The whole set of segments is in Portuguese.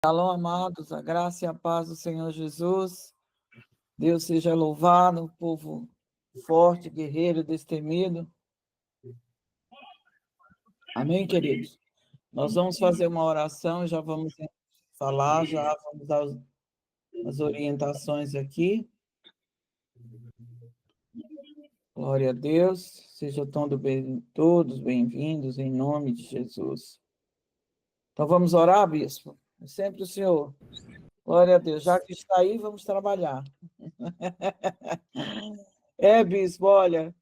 Shalom, amados, a graça e a paz do Senhor Jesus. Deus seja louvado, povo forte, guerreiro, destemido. Amém, queridos? Nós vamos fazer uma oração, já vamos falar, já vamos dar as orientações aqui. Glória a Deus, sejam todos bem-vindos, em nome de Jesus. Então vamos orar, bispo? É sempre o Senhor. Glória a Deus, já que está aí, vamos trabalhar. Bispo, olha,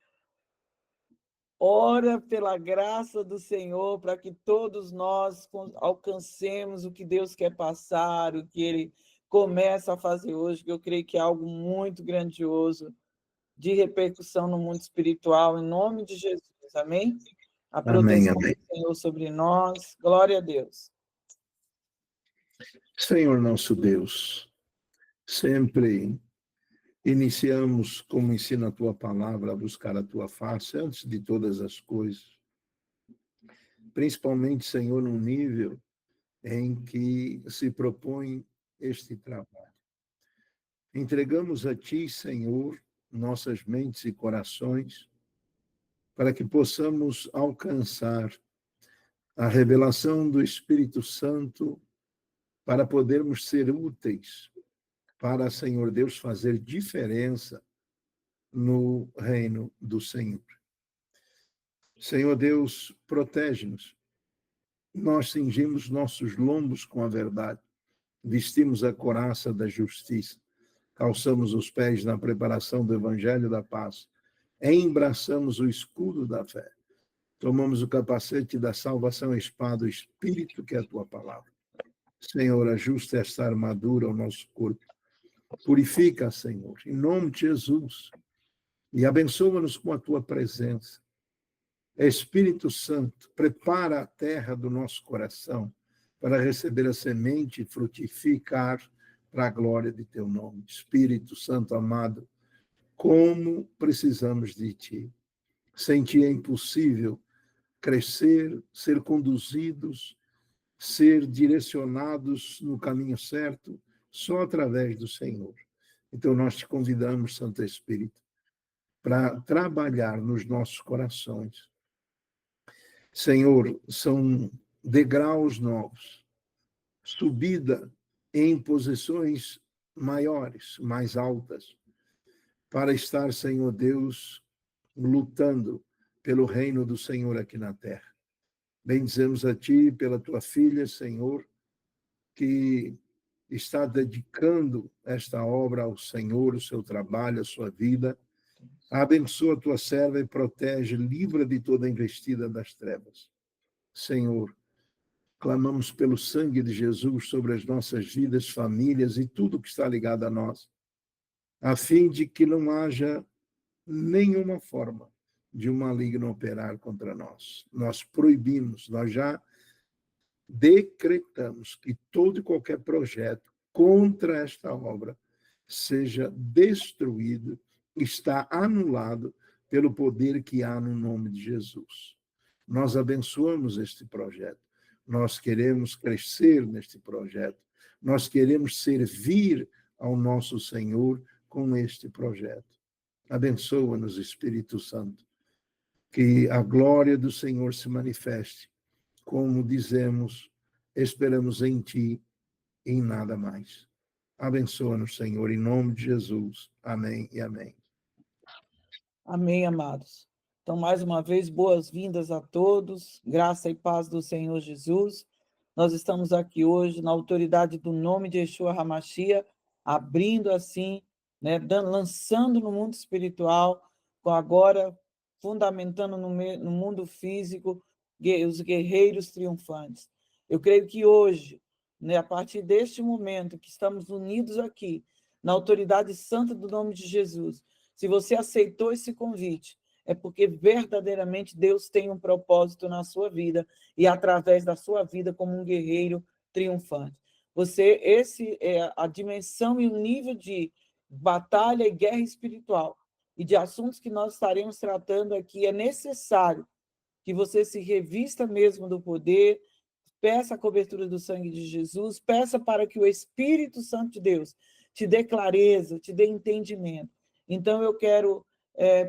ora pela graça do Senhor, para que todos nós alcancemos o que Deus quer passar, o que Ele começa a fazer hoje, que eu creio que é algo muito grandioso, de repercussão no mundo espiritual, em nome de Jesus, amém? A proteção Amém. do Senhor sobre nós, glória a Deus. Senhor nosso Deus, sempre iniciamos, como ensina a Tua palavra, a buscar a Tua face antes de todas as coisas. Principalmente, Senhor, no nível em que se propõe este trabalho. Entregamos a Ti, Senhor, nossas mentes e corações, para que possamos alcançar a revelação do Espírito Santo, para podermos ser úteis para, Senhor Deus, fazer diferença no reino do Senhor. Senhor Deus, protege-nos. Nós cingimos nossos lombos com a verdade, vestimos a couraça da justiça, calçamos os pés na preparação do evangelho da paz, embraçamos o escudo da fé, tomamos o capacete da salvação, a espada, o Espírito, que é a tua palavra. Senhor, ajusta esta armadura ao nosso corpo. Purifica, Senhor, em nome de Jesus, e abençoa-nos com a tua presença. Espírito Santo, prepara a terra do nosso coração para receber a semente e frutificar para a glória de teu nome. Espírito Santo amado, como precisamos de ti. Sem ti é impossível crescer, ser conduzidos, ser direcionados no caminho certo, só através do Senhor. Então nós te convidamos, Santo Espírito, para trabalhar nos nossos corações. Senhor, são degraus novos, subida em posições maiores, mais altas, para estar, Senhor Deus, lutando pelo reino do Senhor aqui na terra. Bendizemos a Ti pela Tua filha, Senhor, que está dedicando esta obra ao Senhor, o seu trabalho, a sua vida. Abençoa a Tua serva e protege, livra de toda investida das trevas. Senhor, clamamos pelo sangue de Jesus sobre as nossas vidas, famílias e tudo que está ligado a nós, a fim de que não haja nenhuma forma de um maligno operar contra nós. Nós proibimos, nós já decretamos que todo e qualquer projeto contra esta obra seja destruído, está anulado pelo poder que há no nome de Jesus. Nós abençoamos este projeto. Nós queremos crescer neste projeto. Nós queremos servir ao nosso Senhor com este projeto. Abençoa-nos, Espírito Santo. Que a glória do Senhor se manifeste. Como dizemos, esperamos em Ti e em nada mais. Abençoa-nos, Senhor, em nome de Jesus. Amém e amém. Amém, amados. Então, mais uma vez, boas-vindas a todos, graça e paz do Senhor Jesus. Nós estamos aqui hoje na autoridade do nome de Yeshua HaMashiach, abrindo assim, né, lançando no mundo espiritual, agora fundamentando no mundo físico, os guerreiros triunfantes. Eu creio que hoje, né, a partir deste momento que estamos unidos aqui, na autoridade santa do nome de Jesus, se você aceitou esse convite, é porque verdadeiramente Deus tem um propósito na sua vida e através da sua vida como um guerreiro triunfante. Esse é a dimensão e o nível de batalha e guerra espiritual e de assuntos que nós estaremos tratando aqui. É necessário que você se revista mesmo do poder, peça a cobertura do sangue de Jesus, peça para que o Espírito Santo de Deus te dê clareza, te dê entendimento. Então, eu quero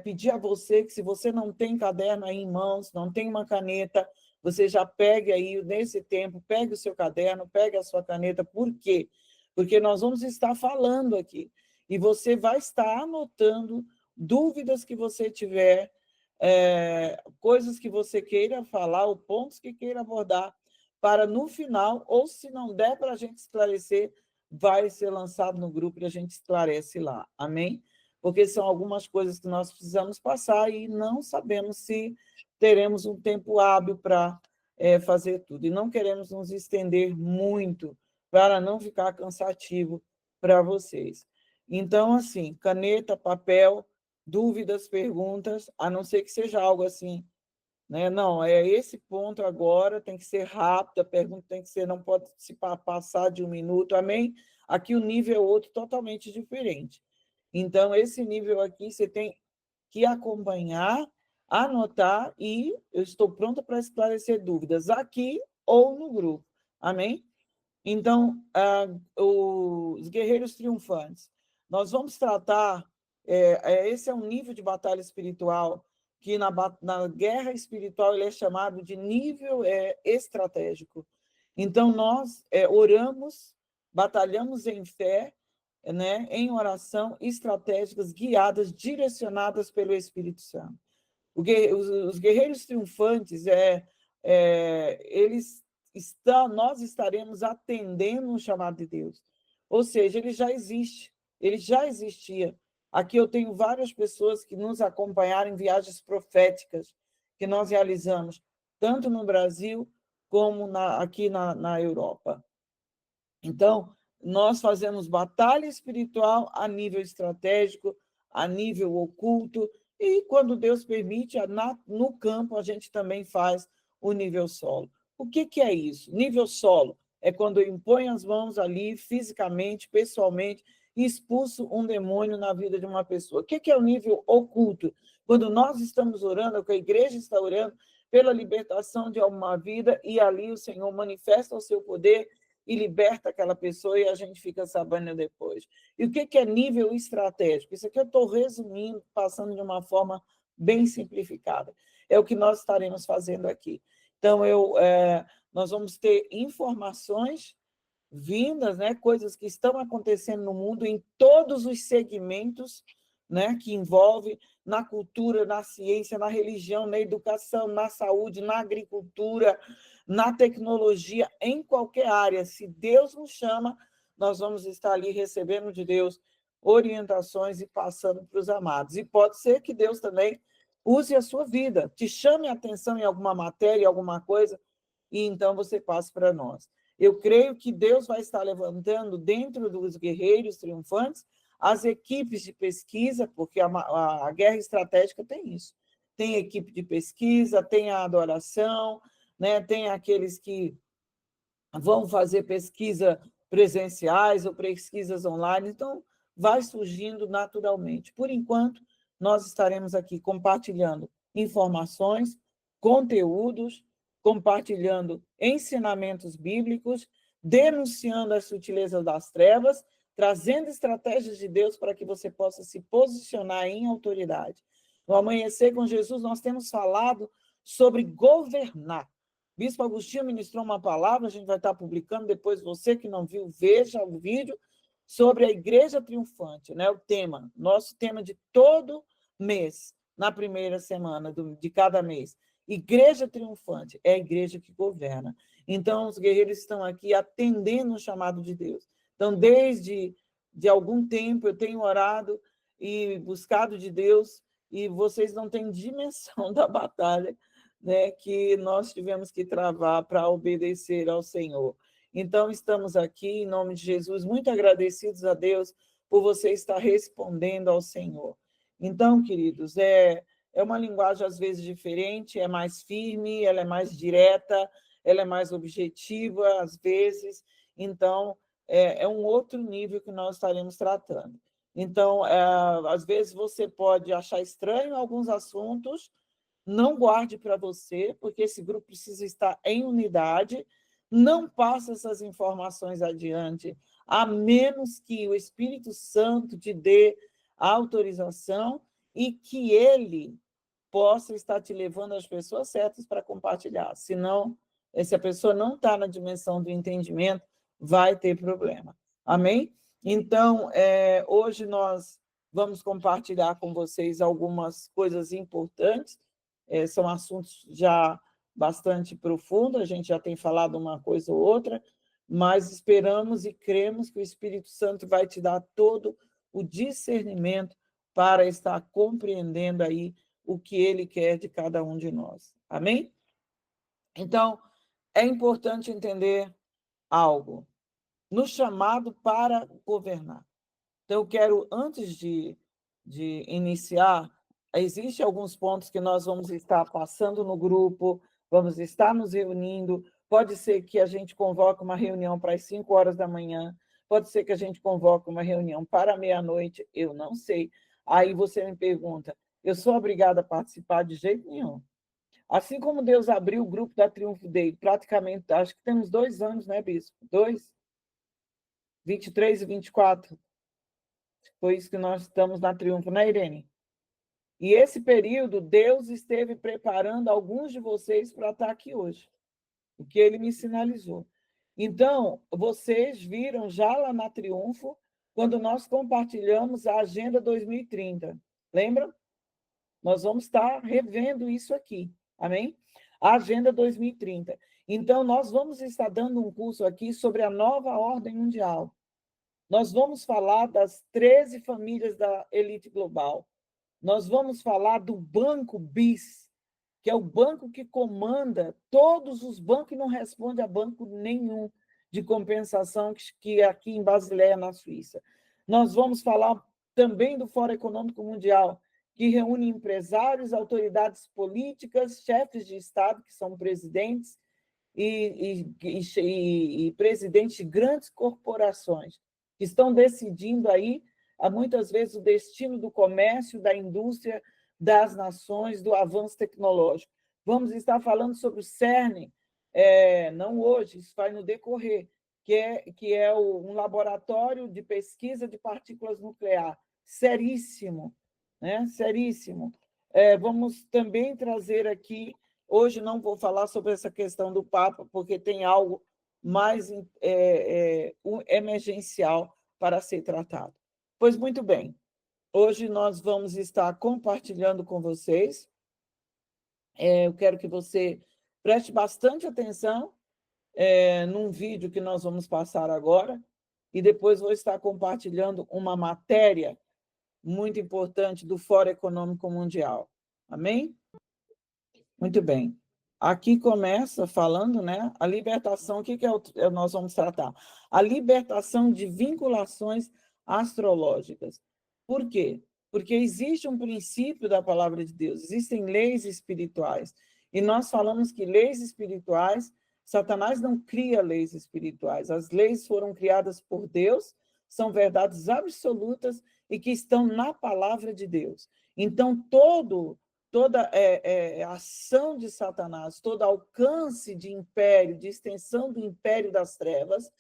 pedir a você que, se você não tem caderno aí em mãos, não tem uma caneta, você já pegue aí, nesse tempo, pegue o seu caderno, pegue a sua caneta. Por quê? Porque nós vamos estar falando aqui, e você vai estar anotando dúvidas que você tiver, coisas que você queira falar, ou pontos que queira abordar, para no final, ou se não der para a gente esclarecer, vai ser lançado no grupo e a gente esclarece lá. Amém? Porque são algumas coisas que nós precisamos passar e não sabemos se teremos um tempo hábil para fazer tudo. E não queremos nos estender muito para não ficar cansativo para vocês. Então, assim, caneta, papel, dúvidas, perguntas, a não ser que seja algo assim, né? Não, esse ponto agora, tem que ser rápido, a pergunta tem que ser, não pode se passar de 1 minuto, amém? Aqui o nível é outro, totalmente diferente. Então, esse nível aqui, você tem que acompanhar, anotar, e eu estou pronta para esclarecer dúvidas aqui ou no grupo, amém? Então, os guerreiros triunfantes, nós vamos tratar, esse é um nível de batalha espiritual, que na guerra espiritual ele é chamado de nível estratégico. Então, nós oramos, batalhamos em fé, né, em oração, estratégicas, guiadas, direcionadas pelo Espírito Santo. Os guerreiros triunfantes, nós estaremos atendendo um chamado de Deus. Ou seja, ele já existe, ele já existia. Aqui eu tenho várias pessoas que nos acompanharam em viagens proféticas que nós realizamos, tanto no Brasil como aqui na Europa. Então, nós fazemos batalha espiritual a nível estratégico, a nível oculto, e quando Deus permite, no campo a gente também faz o nível solo. O que é isso? Nível solo é quando eu imponho as mãos ali, fisicamente, pessoalmente, e expulso um demônio na vida de uma pessoa. O que é o nível oculto? Quando nós estamos orando, que a igreja está orando pela libertação de uma vida, e ali o Senhor manifesta o seu poder e liberta aquela pessoa, e a gente fica sabendo depois. E o que é nível estratégico? Isso aqui eu estou resumindo, passando de uma forma bem simplificada. É o que nós estaremos fazendo aqui. Então, nós vamos ter informações vindas, né, coisas que estão acontecendo no mundo em todos os segmentos, né, que envolve na cultura, na ciência, na religião, na educação, na saúde, na agricultura, na tecnologia, em qualquer área. Se Deus nos chama, nós vamos estar ali recebendo de Deus orientações e passando para os amados. E pode ser que Deus também use a sua vida, te chame a atenção em alguma matéria, alguma coisa, e então você passe para nós. Eu creio que Deus vai estar levantando dentro dos guerreiros triunfantes as equipes de pesquisa, porque a guerra estratégica tem isso. Tem equipe de pesquisa, tem a adoração, né? Tem aqueles que vão fazer pesquisa presenciais ou pesquisas online, então vai surgindo naturalmente. Por enquanto, nós estaremos aqui compartilhando informações, conteúdos, compartilhando ensinamentos bíblicos, denunciando as sutilezas das trevas, trazendo estratégias de Deus para que você possa se posicionar em autoridade. No Amanhecer com Jesus, nós temos falado sobre governar. Bispo Agostinho ministrou uma palavra, a gente vai estar publicando, depois você que não viu, veja o vídeo, sobre a Igreja Triunfante, né? O tema, nosso tema de todo mês, na primeira semana de cada mês. Igreja Triunfante é a igreja que governa. Então, os guerreiros estão aqui atendendo o chamado de Deus. Então, desde algum tempo, eu tenho orado e buscado de Deus, e vocês não têm dimensão da batalha, né, que nós tivemos que travar para obedecer ao Senhor. Então, estamos aqui, em nome de Jesus, muito agradecidos a Deus por você estar respondendo ao Senhor. Então, queridos, é uma linguagem às vezes diferente, é mais firme, ela é mais direta, ela é mais objetiva às vezes, então é um outro nível que nós estaremos tratando. Então, às vezes você pode achar estranho alguns assuntos, não guarde para você, porque esse grupo precisa estar em unidade, não passa essas informações adiante, a menos que o Espírito Santo te dê a autorização e que ele possa estar te levando às pessoas certas para compartilhar. Senão, se a pessoa não está na dimensão do entendimento, vai ter problema. Amém? Então, hoje nós vamos compartilhar com vocês algumas coisas importantes, são assuntos já bastante profundos, a gente já tem falado uma coisa ou outra, mas esperamos e cremos que o Espírito Santo vai te dar todo o discernimento para estar compreendendo aí o que ele quer de cada um de nós. Amém? Então, é importante entender algo. No chamado para governar. Então, eu quero, antes de iniciar, existem alguns pontos que nós vamos estar passando no grupo, vamos estar nos reunindo. Pode ser que a gente convoque uma reunião para as 5 horas da manhã, pode ser que a gente convoque uma reunião para meia-noite, eu não sei. Aí você me pergunta, eu sou obrigada a participar de jeito nenhum. Assim como Deus abriu o grupo da Triunfo Day, praticamente, acho que temos 2 anos, né, Bispo? 2? 23 e 24. Foi isso que nós estamos na Triunfo, né, Irene? E esse período, Deus esteve preparando alguns de vocês para estar aqui hoje, o que ele me sinalizou. Então, vocês viram já lá na Triunfo, quando nós compartilhamos a Agenda 2030. Lembram? Nós vamos estar revendo isso aqui, amém? A Agenda 2030. Então, nós vamos estar dando um curso aqui sobre a nova ordem mundial. Nós vamos falar das 13 famílias da elite global. Nós vamos falar do Banco BIS, que é o banco que comanda todos os bancos e não responde a banco nenhum de compensação que é aqui em Basileia, na Suíça. Nós vamos falar também do Fórum Econômico Mundial, que reúne empresários, autoridades políticas, chefes de Estado, que são presidentes, e presidentes de grandes corporações, que estão decidindo aí, muitas vezes, o destino do comércio, da indústria, das nações, do avanço tecnológico. Vamos estar falando sobre o CERN, não hoje, isso vai no decorrer, que é um laboratório de pesquisa de partículas nucleares, seríssimo, né? Seríssimo. Vamos também trazer aqui, hoje não vou falar sobre essa questão do Papa, porque tem algo mais emergencial para ser tratado. Pois muito bem, hoje nós vamos estar compartilhando com vocês. Eu quero que você preste bastante atenção num vídeo que nós vamos passar agora, e depois vou estar compartilhando uma matéria muito importante do Fórum Econômico Mundial. Amém? Muito bem. Aqui começa falando, né, a libertação, o que nós vamos tratar? A libertação de vinculações astrológicas. Por quê? Porque existe um princípio da palavra de Deus, existem leis espirituais, e nós falamos que leis espirituais, Satanás não cria leis espirituais, as leis foram criadas por Deus, são verdades absolutas e que estão na palavra de Deus. Então, toda ação de Satanás, todo alcance de império, de extensão do império das trevas,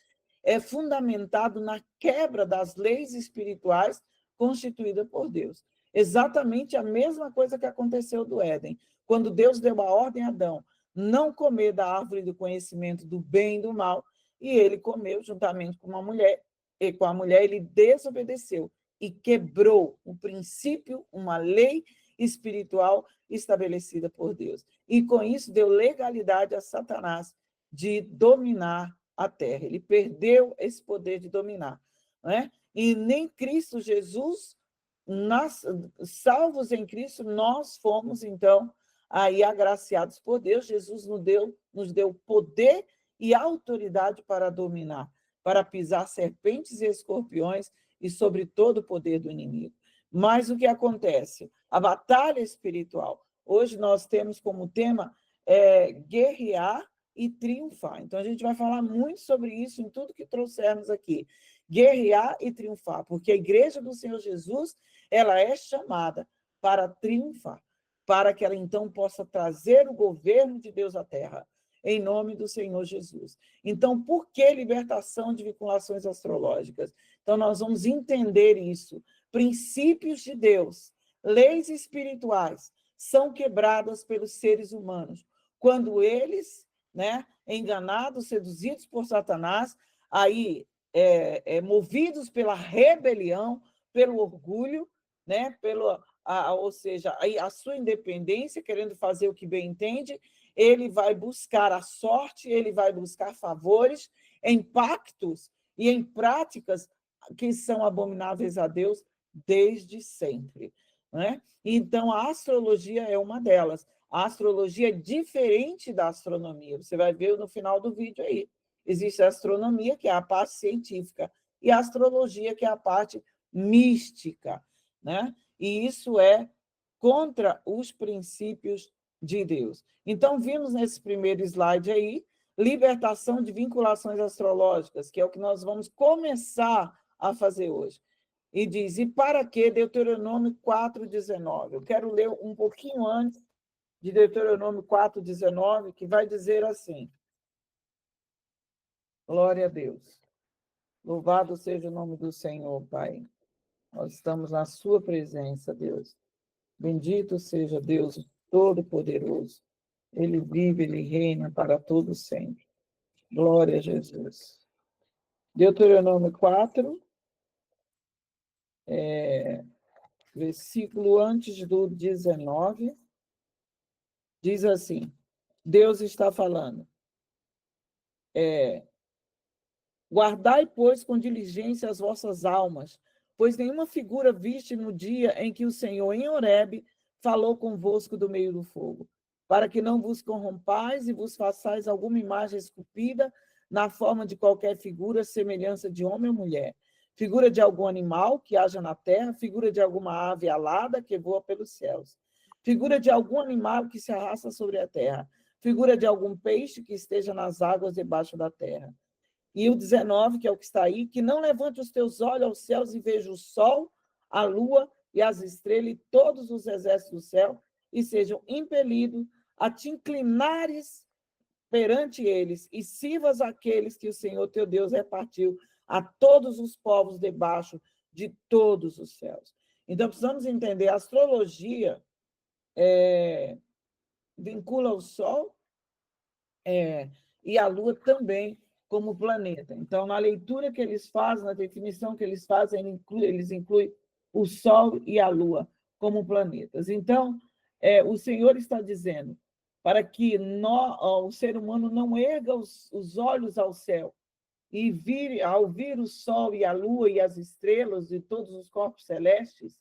é fundamentado na quebra das leis espirituais constituídas por Deus. Exatamente a mesma coisa que aconteceu do Éden, quando Deus deu a ordem a Adão, não comer da árvore do conhecimento do bem e do mal, e ele comeu juntamente com uma mulher, e com a mulher ele desobedeceu e quebrou um princípio, uma lei espiritual estabelecida por Deus. E com isso deu legalidade a Satanás de dominar a terra. Ele perdeu esse poder de dominar, né? E nem Cristo Jesus, salvos em Cristo, nós fomos, então, aí agraciados por Deus. Jesus nos deu poder e autoridade para dominar, para pisar serpentes e escorpiões e sobre todo o poder do inimigo. Mas o que acontece? A batalha espiritual. Hoje nós temos como tema guerrear e triunfar. Então, a gente vai falar muito sobre isso em tudo que trouxermos aqui. Guerrear e triunfar, porque a Igreja do Senhor Jesus, ela é chamada para triunfar, para que ela, então, possa trazer o governo de Deus à terra. em nome do Senhor Jesus. Então, por que libertação de vinculações astrológicas? Então, nós vamos entender isso. Princípios de Deus, leis espirituais, são quebradas pelos seres humanos. Quando eles, né, enganados, seduzidos por Satanás, aí movidos pela rebelião, pelo orgulho, né, ou seja, a sua independência, querendo fazer o que bem entende, ele vai buscar a sorte, ele vai buscar favores em pactos e em práticas que são abomináveis a Deus desde sempre. Né? Então, a astrologia é uma delas. A astrologia é diferente da astronomia. Você vai ver no final do vídeo aí. Existe a astronomia, que é a parte científica, e a astrologia, que é a parte mística. Né? E isso é contra os princípios de Deus. Então, vimos nesse primeiro slide aí, libertação de vinculações astrológicas, que é o que nós vamos começar a fazer hoje. E diz, e para que Deuteronômio 4,19? Eu quero ler um pouquinho antes de Deuteronômio 4,19, que vai dizer assim, glória a Deus. Louvado seja o nome do Senhor, Pai. Nós estamos na sua presença, Deus. Bendito seja Deus Todo-Poderoso. Ele vive, ele reina para todo sempre. Glória a Jesus. Deuteronômio 4, versículo antes do 19, diz assim, Deus está falando, guardai, pois, com diligência as vossas almas, pois nenhuma figura viste no dia em que o Senhor, em Horebe, falou convosco do meio do fogo, para que não vos corrompais e vos façais alguma imagem esculpida na forma de qualquer figura, semelhança de homem ou mulher, figura de algum animal que haja na terra, figura de alguma ave alada que voa pelos céus, figura de algum animal que se arrasta sobre a terra, figura de algum peixe que esteja nas águas debaixo da terra. E o 19, que é o que está aí, que não levante os teus olhos aos céus e veja o sol, a lua e as estrelas e todos os exércitos do céu, e sejam impelidos a te inclinares perante eles, e sirvas aqueles que o Senhor teu Deus repartiu a todos os povos debaixo de todos os céus. Então, precisamos entender, a astrologia vincula o Sol e a Lua também como planeta. Então, na leitura que eles fazem, na definição que eles fazem, eles incluem o Sol e a Lua como planetas. Então, o Senhor está dizendo para que o ser humano não erga os olhos ao céu e ao vir o Sol e a Lua e as estrelas e todos os corpos celestes,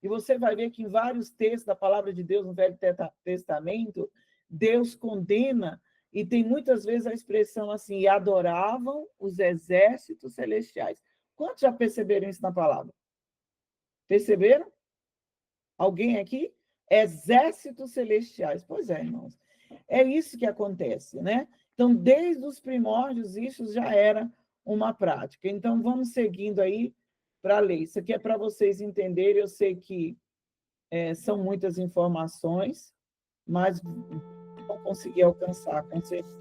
e você vai ver que em vários textos da palavra de Deus no Velho Testamento, Deus condena, e tem muitas vezes a expressão assim, e adoravam os exércitos celestiais. Quantos já perceberam isso na palavra? Perceberam? Alguém aqui? Exércitos celestiais. Pois é, irmãos. É isso que acontece, né? Então, desde os primórdios, isso já era uma prática. Então, vamos seguindo aí para ler. Isso aqui é para vocês entenderem. Eu sei que são muitas informações, mas vão conseguir alcançar, com certeza.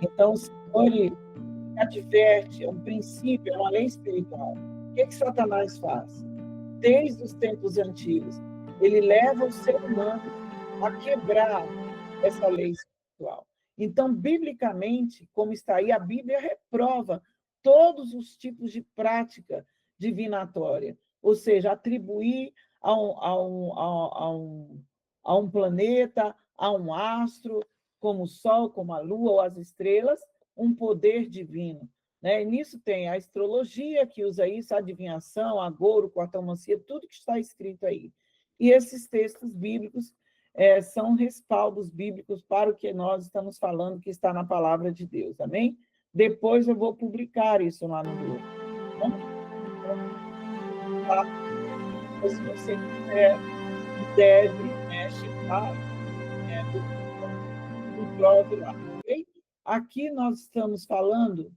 Então, o Senhor adverte, é um princípio, é uma lei espiritual. O que Satanás faz? Desde os tempos antigos, ele leva o ser humano a quebrar essa lei espiritual. Então, biblicamente, como está aí, a Bíblia reprova todos os tipos de prática divinatória, ou seja, atribuir a um planeta, a um astro, como o Sol, como a Lua ou as estrelas, um poder divino. Né? E nisso tem a astrologia, que usa isso, a adivinhação, a agouro, cartomancia, tudo que está escrito aí. E esses textos bíblicos são respaldos bíblicos para o que nós estamos falando, que está na palavra de Deus, amém? Depois eu vou publicar isso lá no grupo. Então, se você quiser, deve checar no blog lá, ok? Aqui nós estamos falando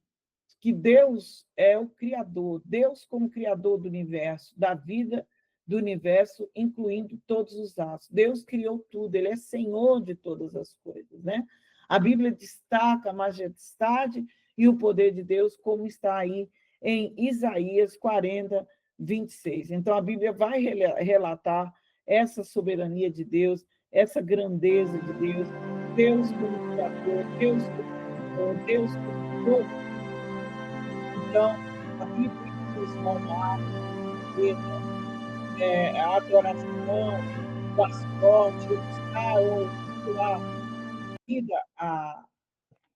que Deus é o Criador, Deus como Criador do universo, da vida, do universo, incluindo todos os astros. Deus criou tudo, ele é Senhor de todas as coisas, né? A Bíblia destaca a majestade e o poder de Deus, como está aí em Isaías 40, 26. Então, a Bíblia vai relatar essa soberania de Deus, essa grandeza de Deus, Deus como Criador, Deus como Deus como todo. Então, a Bíblia nos honrar, a adoração, o ascote, o buscar, a vida,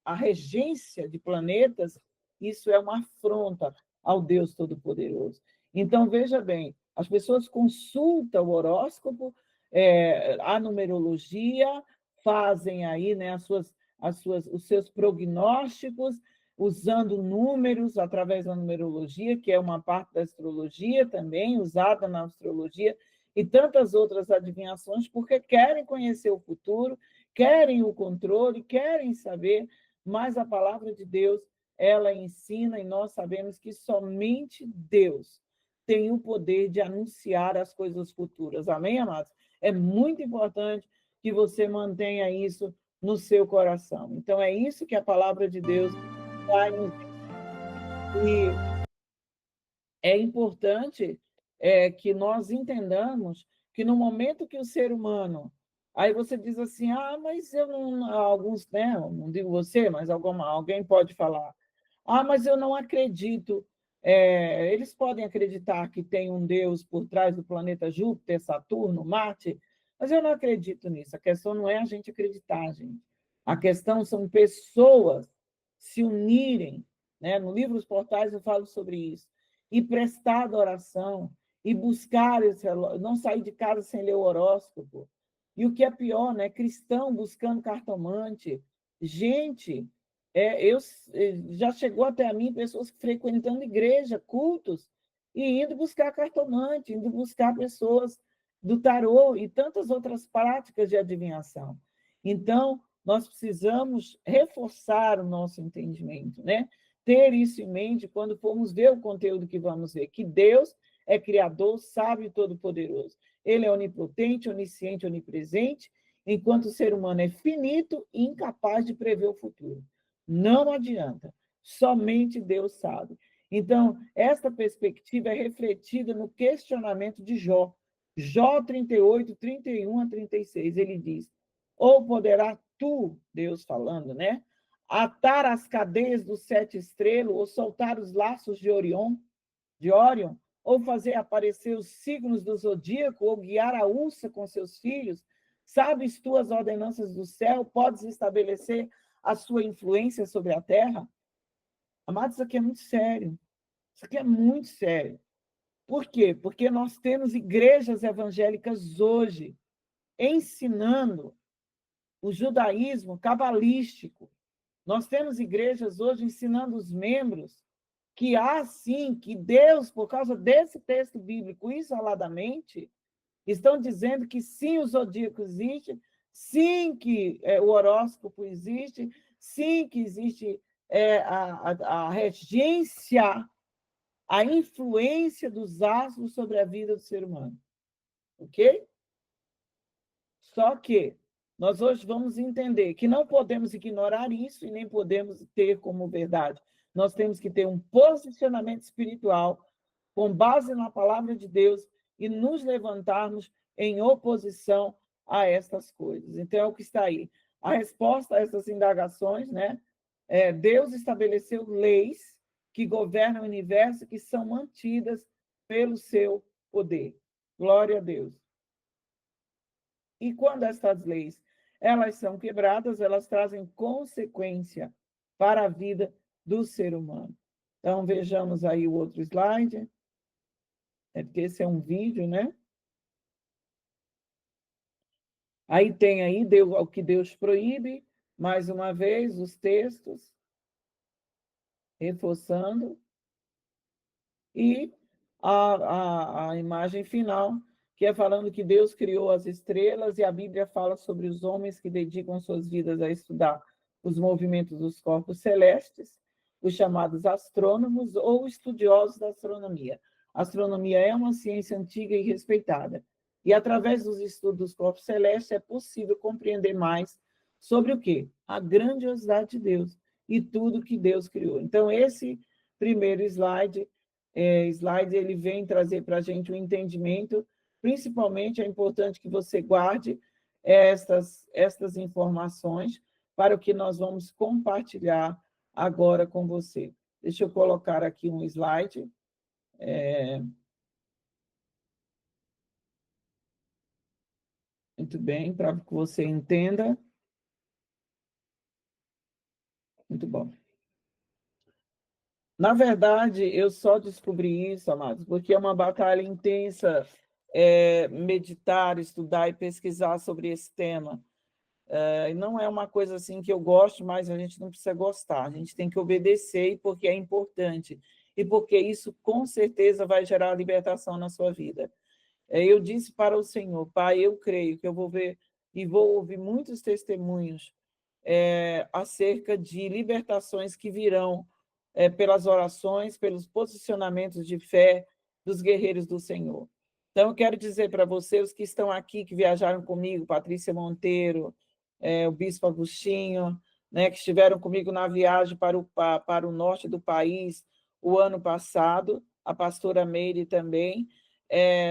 a regência de planetas, isso é uma afronta ao Deus Todo-Poderoso. Então, veja bem, as pessoas consultam o horóscopo, a numerologia, fazem aí, né, os seus prognósticos, usando números através da numerologia, que é uma parte da astrologia também, usada na astrologia, e tantas outras adivinhações, porque querem conhecer o futuro, querem o controle, querem saber, mas a palavra de Deus, ela ensina, e nós sabemos que somente Deus tem o poder de anunciar as coisas futuras. Amém, amados? É muito importante que você mantenha isso no seu coração. Então, é isso que a palavra de Deus vai nos ensinar. E é importante que nós entendamos que no momento que o ser humano... Aí você diz assim, mas eu não... Alguns, né? Não digo você, mas alguém pode falar. Mas eu não acredito. Eles podem acreditar que tem um Deus por trás do planeta Júpiter, Saturno, Marte, mas eu não acredito nisso. A questão não é a gente acreditar, gente. A questão são pessoas se unirem, né? No livro Os Portais eu falo sobre isso, e prestar adoração, e buscar não sair de casa sem ler o horóscopo. E o que é pior, né? Cristão buscando cartomante. Gente, já chegou até a mim pessoas frequentando igreja, cultos, e indo buscar cartomante, indo buscar pessoas do tarô e tantas outras práticas de adivinhação. Então, nós precisamos reforçar o nosso entendimento, né? Ter isso em mente quando formos ver o conteúdo que vamos ver, que Deus é Criador, sábio e todo-poderoso. Ele é onipotente, onisciente, onipresente, enquanto o ser humano é finito e incapaz de prever o futuro. Não adianta, somente Deus sabe. Então, esta perspectiva é refletida no questionamento de Jó. Jó 38, 31 a 36, ele diz, ou poderá tu, Deus falando, né? Atar as cadeias dos 7 estrelas, ou soltar os laços de Orion, ou fazer aparecer os signos do zodíaco, ou guiar a ursa com seus filhos? Sabes tu as ordenanças do céu? Podes estabelecer a sua influência sobre a terra? Amados, isso aqui é muito sério. Isso aqui é muito sério. Por quê? Porque nós temos igrejas evangélicas hoje ensinando o judaísmo cabalístico. Nós temos igrejas hoje ensinando os membros que sim, que Deus, por causa desse texto bíblico isoladamente, estão dizendo que sim, o zodíaco existe, sim, que o horóscopo existe, sim, que existe a regência, a influência dos astros sobre a vida do ser humano. Ok? Só que nós hoje vamos entender que não podemos ignorar isso e nem podemos ter como verdade. Nós temos que ter um posicionamento espiritual com base na palavra de Deus e nos levantarmos em oposição a estas coisas. Então, é o que está aí. A resposta a essas indagações, né? Deus estabeleceu leis que governam o universo, que são mantidas pelo seu poder. Glória a Deus. E quando estas leis elas são quebradas, elas trazem consequência para a vida do ser humano. Então, vejamos aí o outro slide. Porque esse é um vídeo, né? Aí tem aí o que Deus proíbe, mais uma vez, os textos, reforçando. E a imagem final, que é falando que Deus criou as estrelas, e a Bíblia fala sobre os homens que dedicam suas vidas a estudar os movimentos dos corpos celestes, os chamados astrônomos ou estudiosos da astronomia. A astronomia é uma ciência antiga e respeitada. E através dos estudos dos corpos celestes é possível compreender mais sobre o quê? A grandiosidade de Deus e tudo que Deus criou. Então, esse primeiro slide ele vem trazer para a gente um entendimento. Principalmente, é importante que você guarde estas informações para o que nós vamos compartilhar agora com você. Deixa eu colocar aqui um slide. Muito bem, para que você entenda. Muito bom. Na verdade, eu só descobri isso, amados, porque é uma batalha intensa meditar, estudar e pesquisar sobre esse tema. Não é uma coisa assim que eu gosto, mas a gente não precisa gostar, a gente tem que obedecer, porque é importante, e porque isso com certeza vai gerar libertação na sua vida. Eu disse para o Senhor, Pai, eu creio que eu vou ver e vou ouvir muitos testemunhos acerca de libertações que virão pelas orações, pelos posicionamentos de fé dos guerreiros do Senhor. Então, eu quero dizer para vocês, os que estão aqui, que viajaram comigo, Patrícia Monteiro, o Bispo Agostinho, né, que estiveram comigo na viagem para o norte do país o ano passado, a pastora Meire também,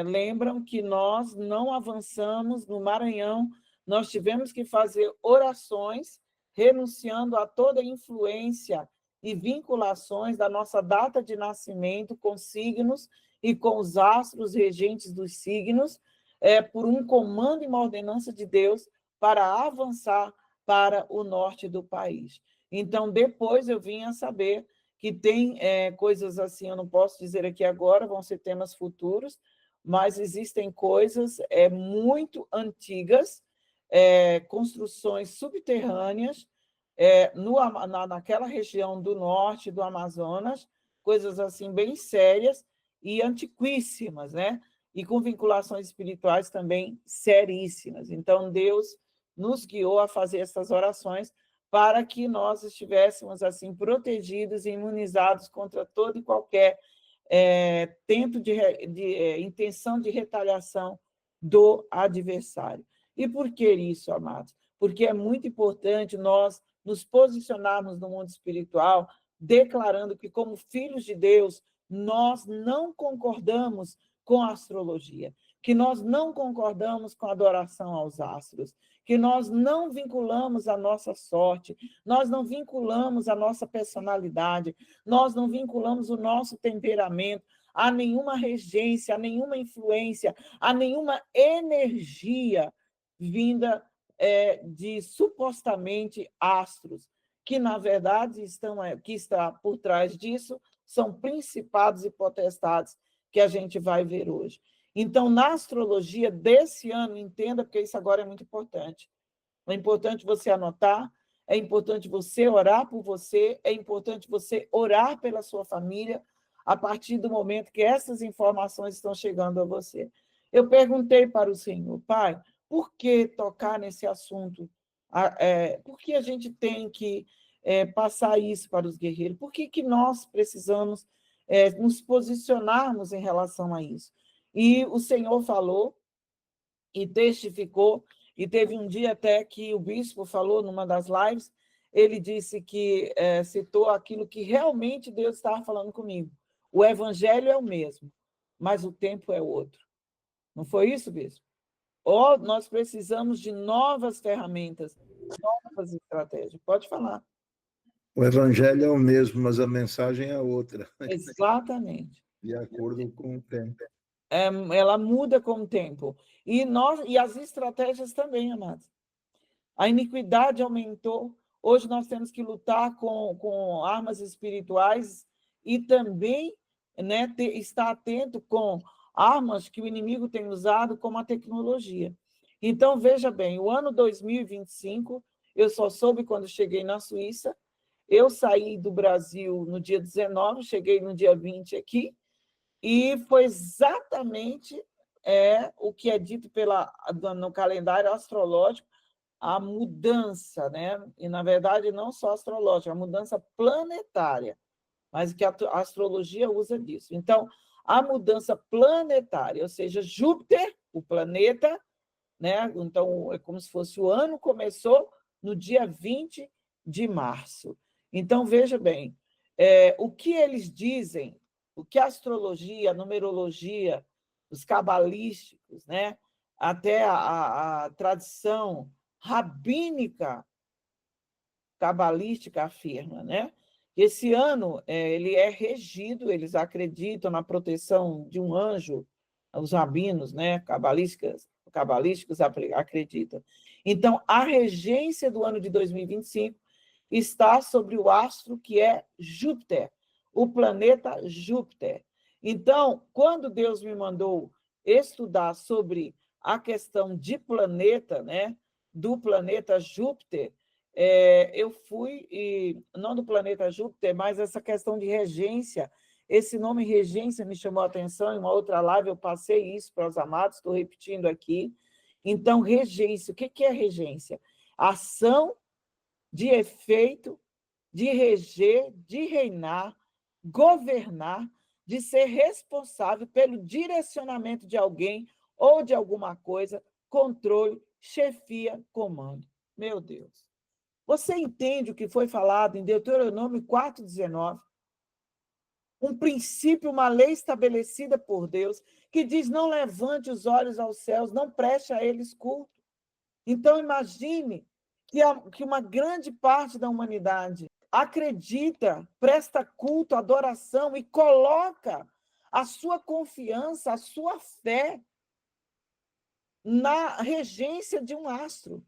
lembram que nós não avançamos no Maranhão, nós tivemos que fazer orações, renunciando a toda influência e vinculações da nossa data de nascimento com signos e com os astros regentes dos signos, por um comando e uma ordenança de Deus para avançar para o norte do país. Então, depois eu vim a saber que tem coisas assim, eu não posso dizer aqui agora, vão ser temas futuros, mas existem coisas muito antigas, construções subterrâneas, naquela região do norte do Amazonas, coisas assim bem sérias e antiquíssimas, né? E com vinculações espirituais também seríssimas. Então, Deus nos guiou a fazer essas orações para que nós estivéssemos assim protegidos e imunizados contra todo e qualquer tento de intenção de retaliação do adversário. E por que isso, amados? Porque é muito importante nós nos posicionarmos no mundo espiritual, declarando que, como filhos de Deus, nós não concordamos com a astrologia, que nós não concordamos com a adoração aos astros, que nós não vinculamos a nossa sorte, nós não vinculamos a nossa personalidade, nós não vinculamos o nosso temperamento a nenhuma regência, a nenhuma influência, a nenhuma energia vinda de supostamente astros, que na verdade que está por trás disso são principados e potestades que a gente vai ver hoje. Então, na astrologia desse ano, entenda, porque isso agora é muito importante. É importante você anotar, é importante você orar por você, é importante você orar pela sua família, a partir do momento que essas informações estão chegando a você. Eu perguntei para o Senhor, Pai, por que tocar nesse assunto? Por que a gente tem que passar isso para os guerreiros? Por que nós precisamos nos posicionarmos em relação a isso? E o Senhor falou e testificou, e teve um dia até que o bispo falou numa das lives, ele disse que citou aquilo que realmente Deus estava falando comigo. O evangelho é o mesmo, mas o tempo é outro. Não foi isso, bispo? Ou nós precisamos de novas ferramentas, novas estratégias. Pode falar. O evangelho é o mesmo, mas a mensagem é outra. Exatamente. De acordo com o tempo. Ela muda com o tempo. E as estratégias também, amados. A iniquidade aumentou. Hoje nós temos que lutar com armas espirituais e também, né, estar atento com armas que o inimigo tem usado, como a tecnologia. Então, veja bem, o ano 2025, eu só soube quando cheguei na Suíça. Eu saí do Brasil no dia 19, cheguei no dia 20 aqui, e foi exatamente o que é dito no calendário astrológico, a mudança, né? E, na verdade, não só astrológica, a mudança planetária, mas que a astrologia usa disso. Então, a mudança planetária, ou seja, Júpiter, o planeta, né? Então, é como se fosse o ano, começou no dia 20 de março. Então, veja bem, o que eles dizem, o que a astrologia, a numerologia, os cabalísticos, né? Até a tradição rabínica cabalística afirma, né? Esse ano ele é regido, eles acreditam na proteção de um anjo, os rabinos, né? Cabalísticos acreditam. Então, a regência do ano de 2025 está sobre o astro que é Júpiter, o planeta Júpiter. Então, quando Deus me mandou estudar sobre a questão de planeta, né? Do planeta Júpiter, eu fui, não do planeta Júpiter, mas essa questão de regência, esse nome regência me chamou a atenção, em uma outra live eu passei isso para os amados, estou repetindo aqui. Então, regência, o que é regência? Ação de efeito, de reger, de reinar, governar, de ser responsável pelo direcionamento de alguém ou de alguma coisa, controle, chefia, comando. Meu Deus. Você entende o que foi falado em Deuteronômio 4,19? Um princípio, uma lei estabelecida por Deus, que diz: não levante os olhos aos céus, não preste a eles culto. Então, imagine que uma grande parte da humanidade acredita, presta culto, adoração e coloca a sua confiança, a sua fé na regência de um astro,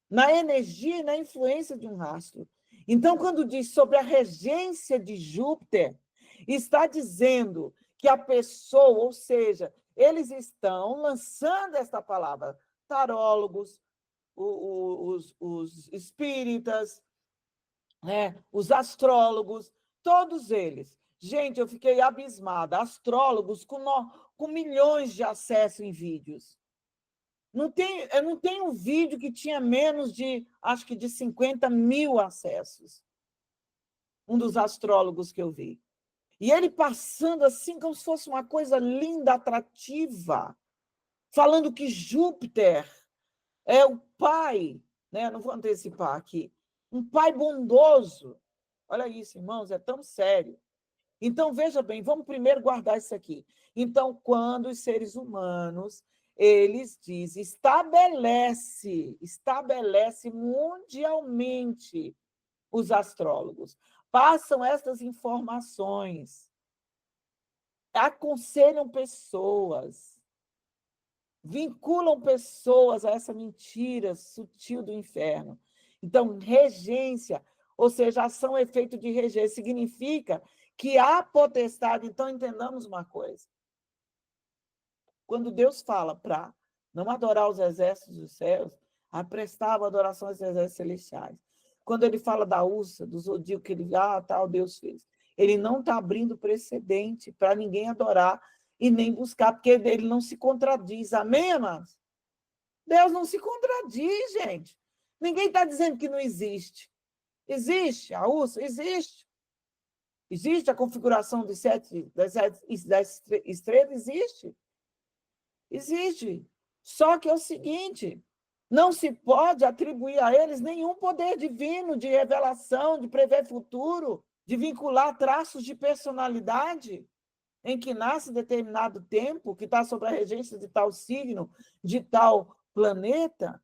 na energia e na influência de um astro. Então, quando diz sobre a regência de Júpiter, está dizendo que a pessoa, ou seja, eles estão lançando esta palavra, tarólogos, os espíritas, né, os astrólogos, todos eles. Gente, eu fiquei abismada. Astrólogos com milhões de acessos em vídeos. Eu não tenho um vídeo que tinha menos de, acho que de 50 mil acessos. Um dos astrólogos que eu vi. E ele passando assim, como se fosse uma coisa linda, atrativa, falando que Júpiter é o pai, né? Não vou antecipar aqui, um pai bondoso. Olha isso, irmãos, é tão sério. Então, veja bem, vamos primeiro guardar isso aqui. Então, quando os seres humanos, eles dizem, estabelece mundialmente os astrólogos, passam essas informações, aconselham pessoas, vinculam pessoas a essa mentira sutil do inferno. Então, regência, ou seja, ação efeito de regência, significa que há potestade. Então, entendamos uma coisa. Quando Deus fala para não adorar os exércitos dos céus, a prestar adoração aos exércitos celestiais. Quando ele fala da ursa, do zodíaco, que ele, tal, Deus fez. Ele não está abrindo precedente para ninguém adorar e nem buscar, porque ele não se contradiz. Amém, amados? Deus não se contradiz, gente. Ninguém está dizendo que não existe. Existe a ursa? Existe. Existe a configuração das sete estrelas? Existe. Existe. Só que é o seguinte, não se pode atribuir a eles nenhum poder divino de revelação, de prever futuro, de vincular traços de personalidade em que nasce determinado tempo, que está sob a regência de tal signo, de tal planeta.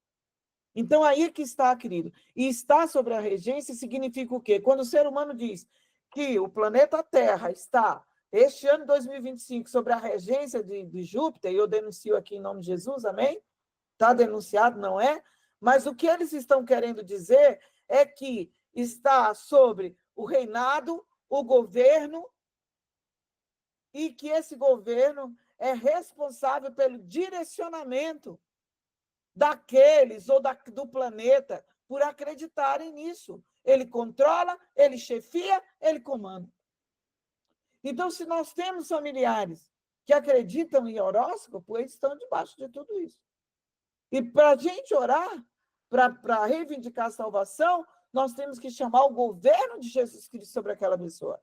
Então, aí que está, querido. E estar sobre a regência significa o quê? Quando o ser humano diz que o planeta Terra está, este ano 2025, sobre a regência de Júpiter, e eu denuncio aqui em nome de Jesus, amém? Está denunciado, não é? Mas o que eles estão querendo dizer é que está sobre o reinado, o governo, e que esse governo é responsável pelo direcionamento daqueles ou do planeta por acreditarem nisso. Ele controla, ele chefia, ele comanda. Então, se nós temos familiares que acreditam em horóscopo, eles estão debaixo de tudo isso. E para a gente orar, para reivindicar a salvação, nós temos que chamar o governo de Jesus Cristo sobre aquela pessoa.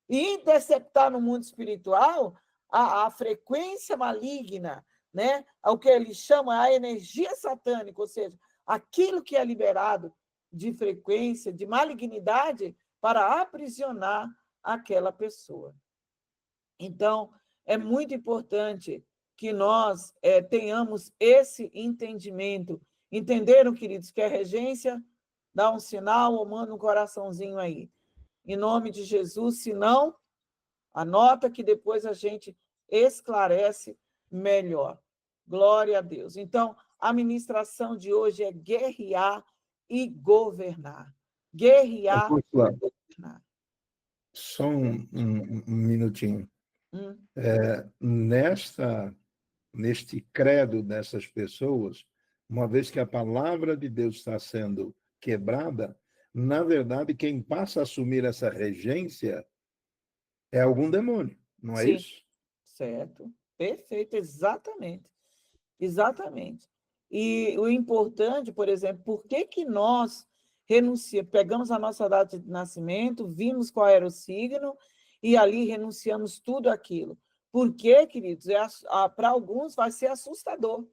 E interceptar no mundo espiritual a frequência maligna, né? O que ele chama a energia satânica, ou seja, aquilo que é liberado de frequência, de malignidade, para aprisionar aquela pessoa. Então, é muito importante que nós tenhamos esse entendimento. Entenderam, queridos, que a regência dá um sinal ou manda um coraçãozinho aí. Em nome de Jesus, se não, anota que depois a gente esclarece melhor. Glória a Deus. Então, a ministração de hoje é guerrear e governar. Guerrear e governar. Só um minutinho. Hum. Neste credo dessas pessoas, uma vez que a palavra de Deus está sendo quebrada, na verdade, quem passa a assumir essa regência é algum demônio, não é Sim. isso? Certo. Perfeito, exatamente. Exatamente. E o importante, por exemplo, por que nós pegamos a nossa data de nascimento, vimos qual era o signo e ali renunciamos tudo aquilo? Porque, queridos, para alguns vai ser assustador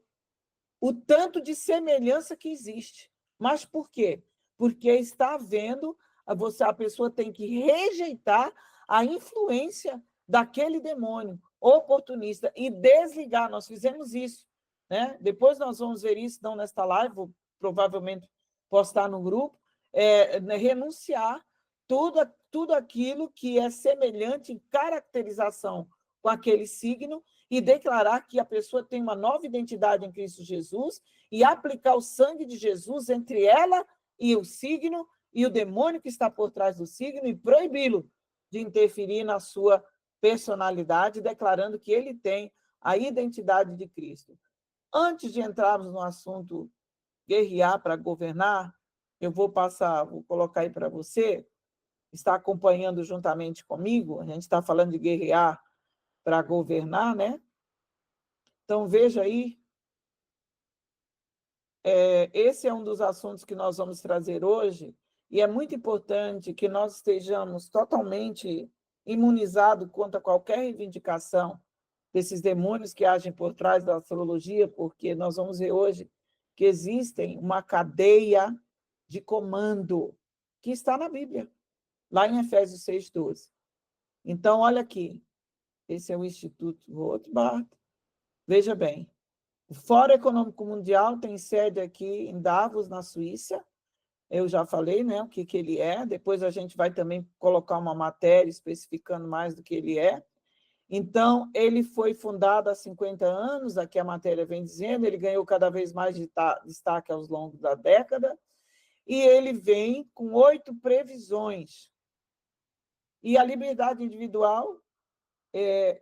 o tanto de semelhança que existe. Mas por quê? Porque está havendo, a pessoa tem que rejeitar a influência daquele demônio oportunista e desligar. Nós fizemos isso, né? Depois nós vamos ver isso, não nesta live, vou provavelmente postar no grupo, renunciar tudo aquilo que é semelhante em caracterização com aquele signo e declarar que a pessoa tem uma nova identidade em Cristo Jesus e aplicar o sangue de Jesus entre ela e o signo e o demônio que está por trás do signo e proibi-lo de interferir na sua personalidade, declarando que ele tem a identidade de Cristo. Antes de entrarmos no assunto guerrear para governar, eu vou colocar aí para você, está acompanhando juntamente comigo, a gente está falando de guerrear para governar, né? Então, veja aí, esse é um dos assuntos que nós vamos trazer hoje, e é muito importante que nós estejamos totalmente imunizados contra qualquer reivindicação desses demônios que agem por trás da astrologia, porque nós vamos ver hoje que existem uma cadeia de comando que está na Bíblia, lá em Efésios 6:12. Então, olha aqui, esse é o Instituto Rothbard. Veja bem, o Fórum Econômico Mundial tem sede aqui em Davos, na Suíça. Eu já falei, né, o que ele é. Depois a gente vai também colocar uma matéria especificando mais do que ele é. Então, ele foi fundado há 50 anos, aqui a matéria vem dizendo, ele ganhou cada vez mais destaque ao longo da década, e ele vem com 8 previsões. E a liberdade individual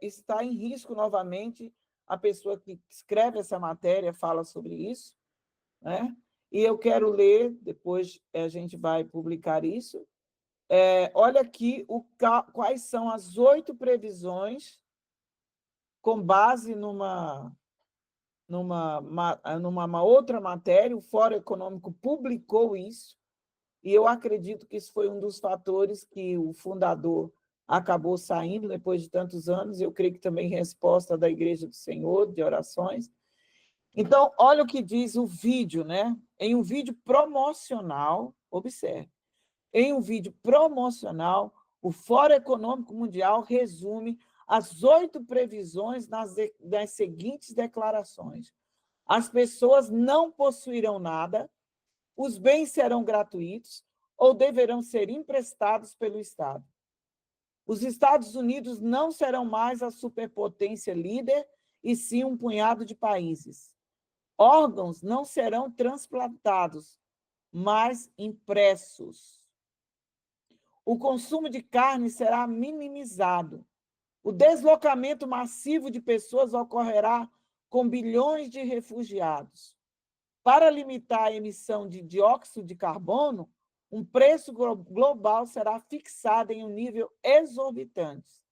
está em risco novamente. A pessoa que escreve essa matéria fala sobre isso, né? E eu quero ler, depois a gente vai publicar isso. Olha aqui quais são as 8 previsões com base numa outra matéria, o Fórum Econômico publicou isso, e eu acredito que isso foi um dos fatores que o fundador acabou saindo depois de tantos anos, eu creio que também resposta da Igreja do Senhor, de orações. Então, olha o que diz o vídeo, né? Em um vídeo promocional, observe, em um vídeo promocional, o Fórum Econômico Mundial resume as 8 previsões nas seguintes declarações. As pessoas não possuirão nada, os bens serão gratuitos ou deverão ser emprestados pelo Estado. Os Estados Unidos não serão mais a superpotência líder, e sim um punhado de países. Órgãos não serão transplantados, mas impressos. O consumo de carne será minimizado. O deslocamento massivo de pessoas ocorrerá com bilhões de refugiados. Para limitar a emissão de dióxido de carbono, um preço global será fixado em um nível exorbitante.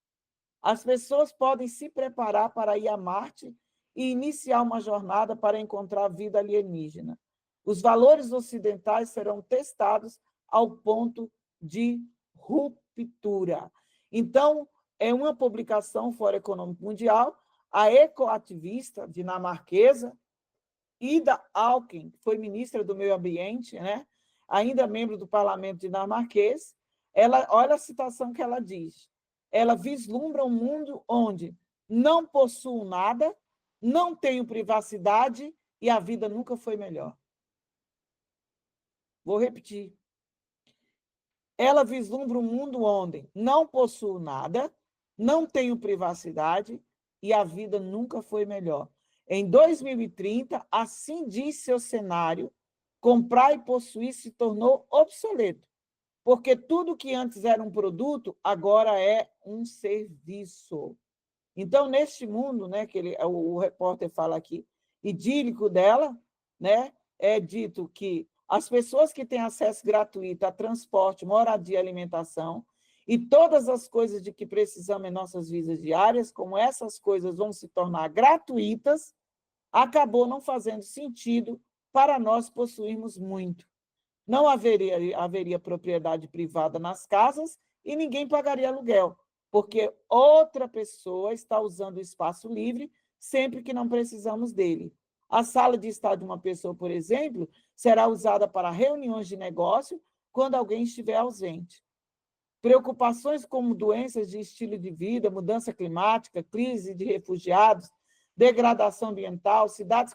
As pessoas podem se preparar para ir a Marte e iniciar uma jornada para encontrar vida alienígena. Os valores ocidentais serão testados ao ponto de ruptura. Então, é uma publicação Fórum Econômico Mundial, a ecoativista dinamarquesa Ida Auken, que foi ministra do Meio Ambiente, né? Ainda membro do parlamento dinamarquês, olha a citação que ela diz. Ela vislumbra um mundo onde não possuo nada, não tenho privacidade e a vida nunca foi melhor. Vou repetir. Ela vislumbra um mundo onde não possuo nada, não tenho privacidade e a vida nunca foi melhor. Em 2030, assim diz seu cenário, comprar e possuir se tornou obsoleto, porque tudo que antes era um produto, agora é um serviço. Então, neste mundo, né, que o repórter fala aqui, idílico dela, né, é dito que as pessoas que têm acesso gratuito a transporte, moradia e alimentação, e todas as coisas de que precisamos em nossas vidas diárias, como essas coisas vão se tornar gratuitas, acabou não fazendo sentido para nós possuirmos muito. Não haveria propriedade privada nas casas e ninguém pagaria aluguel, porque outra pessoa está usando o espaço livre sempre que não precisamos dele. A sala de estar de uma pessoa, por exemplo, será usada para reuniões de negócio quando alguém estiver ausente. Preocupações como doenças de estilo de vida, mudança climática, crise de refugiados, degradação ambiental, cidades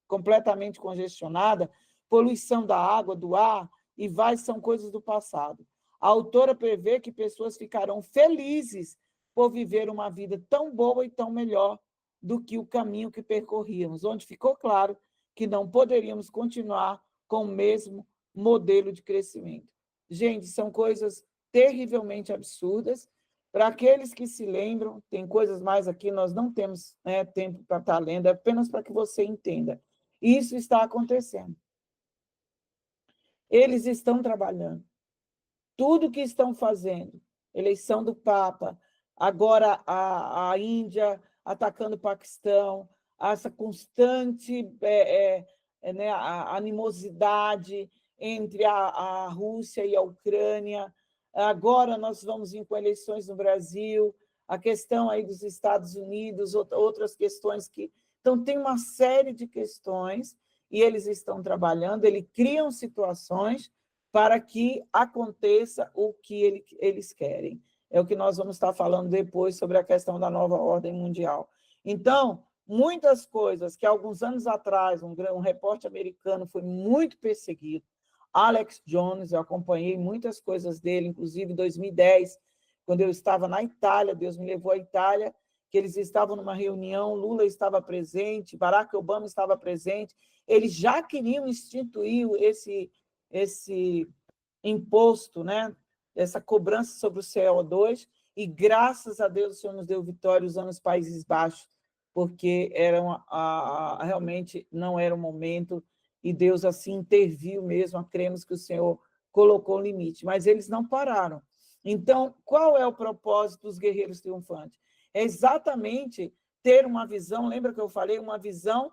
completamente congestionadas, poluição da água, do ar, e são coisas do passado. A autora prevê que pessoas ficarão felizes por viver uma vida tão boa e tão melhor do que o caminho que percorríamos, onde ficou claro que não poderíamos continuar com o mesmo modelo de crescimento. Gente, são coisas terrivelmente absurdas. Para aqueles que se lembram, tem coisas mais aqui, nós não temos, né, tempo para estar lendo, é apenas para que você entenda. Isso está acontecendo. Eles estão trabalhando. Tudo que estão fazendo, eleição do Papa, agora a Índia atacando o Paquistão, essa constante né, a animosidade entre a Rússia e a Ucrânia. Agora nós vamos vir com eleições no Brasil, a questão aí dos Estados Unidos, outras questões que... Então, tem uma série de questões e eles estão trabalhando, eles criam situações para que aconteça o que eles querem. É o que nós vamos estar falando depois sobre a questão da nova ordem mundial. Então, muitas coisas que alguns anos atrás um repórter americano foi muito perseguido, Alex Jones, eu acompanhei muitas coisas dele, inclusive em 2010, quando eu estava na Itália, Deus me levou à Itália, que eles estavam numa reunião, Lula estava presente, Barack Obama estava presente, eles já queriam instituir esse imposto, né? Essa cobrança sobre o CO2, e graças a Deus o Senhor nos deu vitória usando os Países Baixos, porque realmente não era o momento, e Deus assim interviu mesmo, cremos que o Senhor colocou um limite, mas eles não pararam. Então, qual é o propósito dos guerreiros triunfantes? É exatamente ter uma visão, lembra que eu falei, uma visão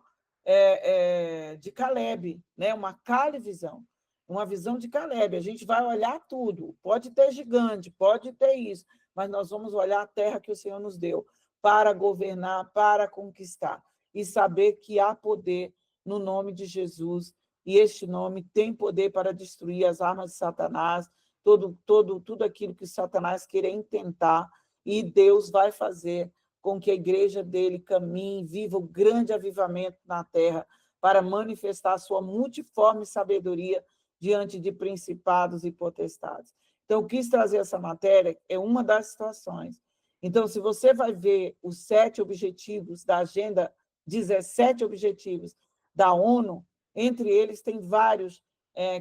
de Caleb, né? Uma Calevisão, uma visão de Caleb. A gente vai olhar tudo, pode ter gigante, pode ter isso, mas nós vamos olhar a terra que o Senhor nos deu para governar, para conquistar, e saber que há poder no nome de Jesus, e este nome tem poder para destruir as armas de Satanás, tudo aquilo que Satanás querer intentar, e Deus vai fazer com que a igreja dele caminhe, viva o grande avivamento na terra, para manifestar a sua multiforme sabedoria diante de principados e potestades. Então, eu quis trazer essa matéria, é uma das situações. Então, se você vai ver os 7 objetivos da Agenda, 17 objetivos da ONU, entre eles tem vários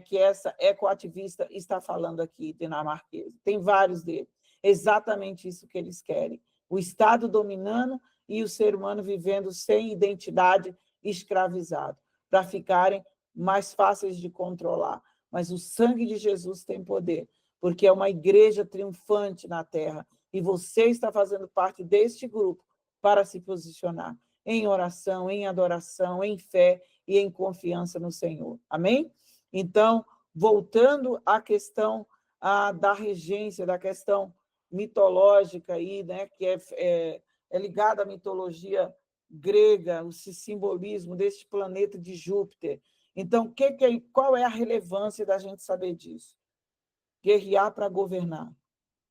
que essa ecoativista está falando aqui, dinamarquesa. Tem vários deles. Exatamente isso que eles querem. O Estado dominando e o ser humano vivendo sem identidade, escravizado, para ficarem mais fáceis de controlar. Mas o sangue de Jesus tem poder, porque é uma igreja triunfante na terra, e você está fazendo parte deste grupo para se posicionar em oração, em adoração, em fé e em confiança no Senhor. Amém? Então, voltando à questão da regência, da questão mitológica aí, né, que é ligada à mitologia grega, o simbolismo deste planeta de Júpiter. Então, qual é a relevância da gente saber disso? Guerrear para governar,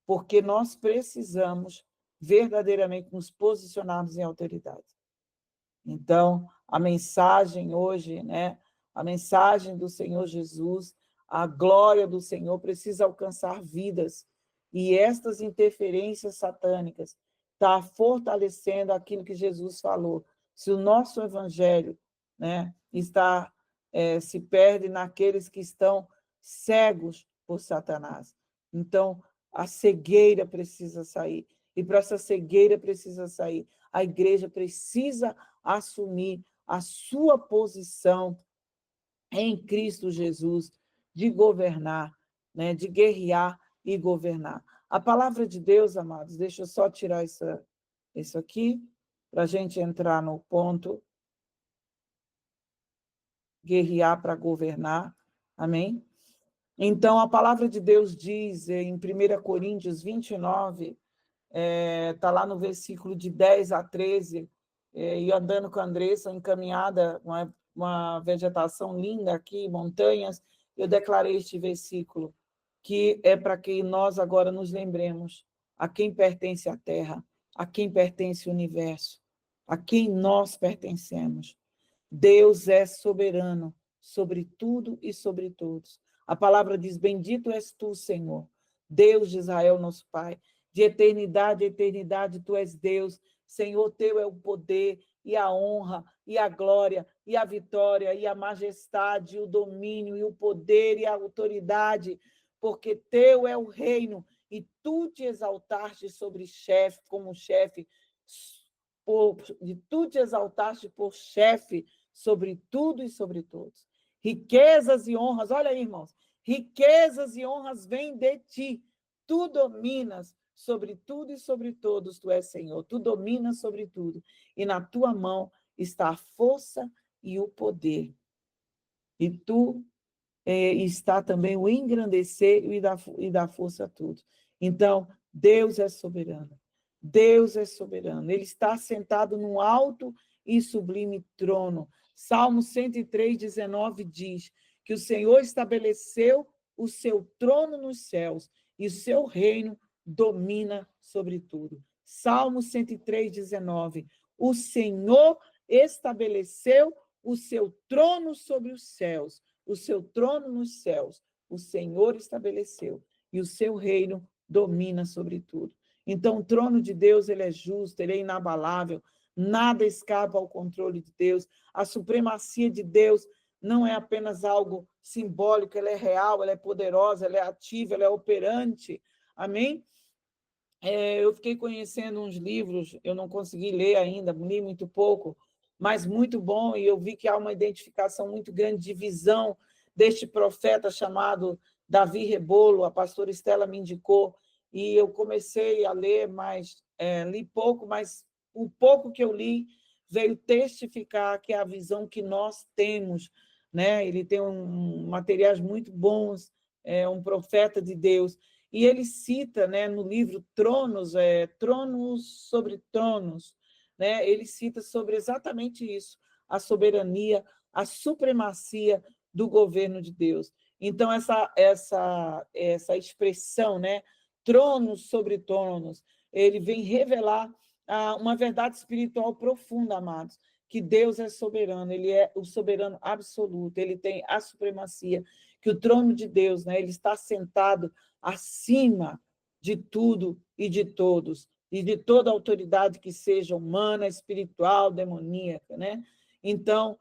porque nós precisamos verdadeiramente nos posicionarmos em autoridade. Então, a mensagem hoje, né, a mensagem do Senhor Jesus, a glória do Senhor precisa alcançar vidas, e estas interferências satânicas estão fortalecendo aquilo que Jesus falou. Se o nosso evangelho, né, se perde naqueles que estão cegos por Satanás. Então, a cegueira precisa sair. E para essa cegueira precisa sair, a igreja precisa assumir a sua posição em Cristo Jesus de governar, né, de guerrear e governar. A palavra de Deus, amados, deixa eu só tirar isso aqui, para a gente entrar no ponto. Guerrear para governar, amém? Então, a palavra de Deus diz em 1 Coríntios 29, está lá no versículo de 10 a 13, e andando com a Andressa, encaminhada, uma vegetação linda aqui, montanhas, eu declarei este versículo, que é para que nós agora nos lembremos a quem pertence a terra, a quem pertence o universo, a quem nós pertencemos. Deus é soberano sobre tudo e sobre todos. A palavra diz, bendito és tu, Senhor, Deus de Israel, nosso Pai. De eternidade a eternidade, tu és Deus. Senhor, teu é o poder e a honra e a glória e a vitória e a majestade, e o domínio e o poder e a autoridade, porque teu é o reino e tu te exaltaste sobre chefe, como chefe, e tu te exaltaste por chefe sobre tudo e sobre todos. Riquezas e honras, olha aí, irmãos, riquezas e honras vêm de ti. Tu dominas sobre tudo e sobre todos, tu és Senhor. Tu dominas sobre tudo. E na tua mão está a força e o poder. E tu está também o engrandecer e dar força a tudo. Então, Deus é soberano. Deus é soberano. Ele está sentado num alto e sublime trono. Salmo 103, 19 diz que o Senhor estabeleceu o seu trono nos céus e o seu reino domina sobre tudo. Salmo 103, 19. O Senhor estabeleceu o seu trono sobre os céus, o seu trono nos céus, o Senhor estabeleceu, e o seu reino domina sobre tudo. Então, o trono de Deus, ele é justo, ele é inabalável, nada escapa ao controle de Deus. A supremacia de Deus não é apenas algo simbólico, ela é real, ela é poderosa, ela é ativa, ela é operante. Amém? Eu fiquei conhecendo uns livros, eu não consegui ler ainda, li muito pouco, mas muito bom, e eu vi que há uma identificação muito grande de visão deste profeta chamado Davi Rebolo, a pastora Estela me indicou, e eu comecei a ler, mas li pouco, mas o pouco que eu li veio testificar que é a visão que nós temos, né? Ele tem materiais muito bons, um profeta de Deus, e ele cita, né, no livro Tronos, Tronos sobre Tronos, né, ele cita sobre exatamente isso, a soberania, a supremacia do governo de Deus. Então, essa expressão, né, tronos sobre tronos, ele vem revelar uma verdade espiritual profunda, amados, que Deus é soberano, ele é o soberano absoluto, ele tem a supremacia, que o trono de Deus, né, ele está sentado acima de tudo e de todos, e de toda autoridade que seja humana, espiritual, demoníaca, né? Então,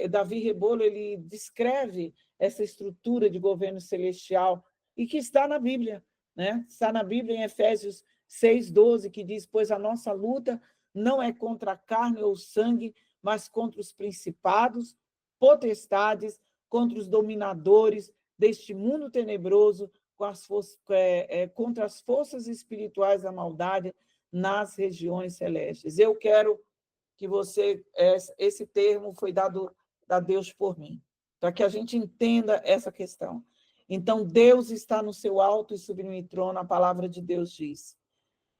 Davi Rebolo, ele descreve essa estrutura de governo celestial e que está na Bíblia, né? Está na Bíblia em Efésios 6:12, que diz, pois a nossa luta não é contra a carne ou sangue, mas contra os principados, potestades, contra os dominadores deste mundo tenebroso, contra as forças espirituais da maldade nas regiões celestes. Eu quero que esse termo foi dado a Deus por mim, para que a gente entenda essa questão. Então, Deus está no seu alto e sublime trono, a palavra de Deus diz.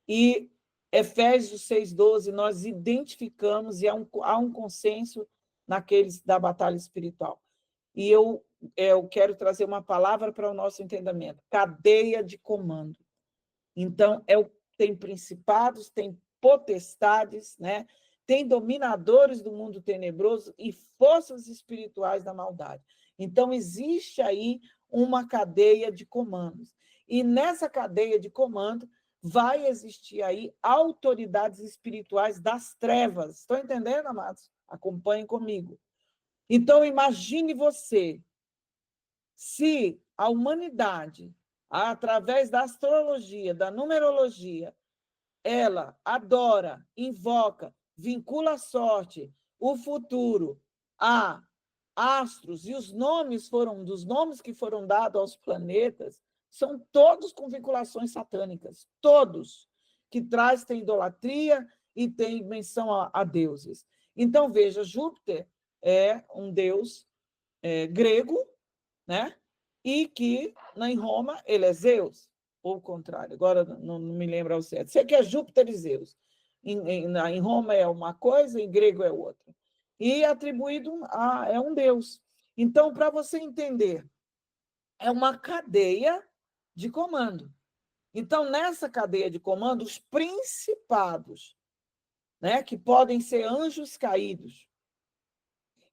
E Efésios 6,12, nós identificamos, e há um consenso naqueles da batalha espiritual. E eu quero trazer uma palavra para o nosso entendimento: cadeia de comando. Então, tem principados, tem potestades, né? Tem dominadores do mundo tenebroso e forças espirituais da maldade. Então, existe aí uma cadeia de comandos. E nessa cadeia de comando vai existir aí autoridades espirituais das trevas. Estão entendendo, amados? Acompanhem comigo. Então, imagine você, se a humanidade, através da astrologia, da numerologia, ela adora, invoca, vincula a sorte, o futuro, a astros, e os nomes dos nomes que foram dados aos planetas, são todos com vinculações satânicas, todos, que tem idolatria e tem menção a deuses. Então, veja, Júpiter é um deus grego, né? E que em Roma ele é Zeus, ou o contrário, agora não me lembro ao certo. Sei que é Júpiter e Zeus. Em Roma é uma coisa, em grego é outra. E atribuído é um deus. Então, para você entender, é uma cadeia de comando. Então, nessa cadeia de comando, os principados, né, que podem ser anjos caídos.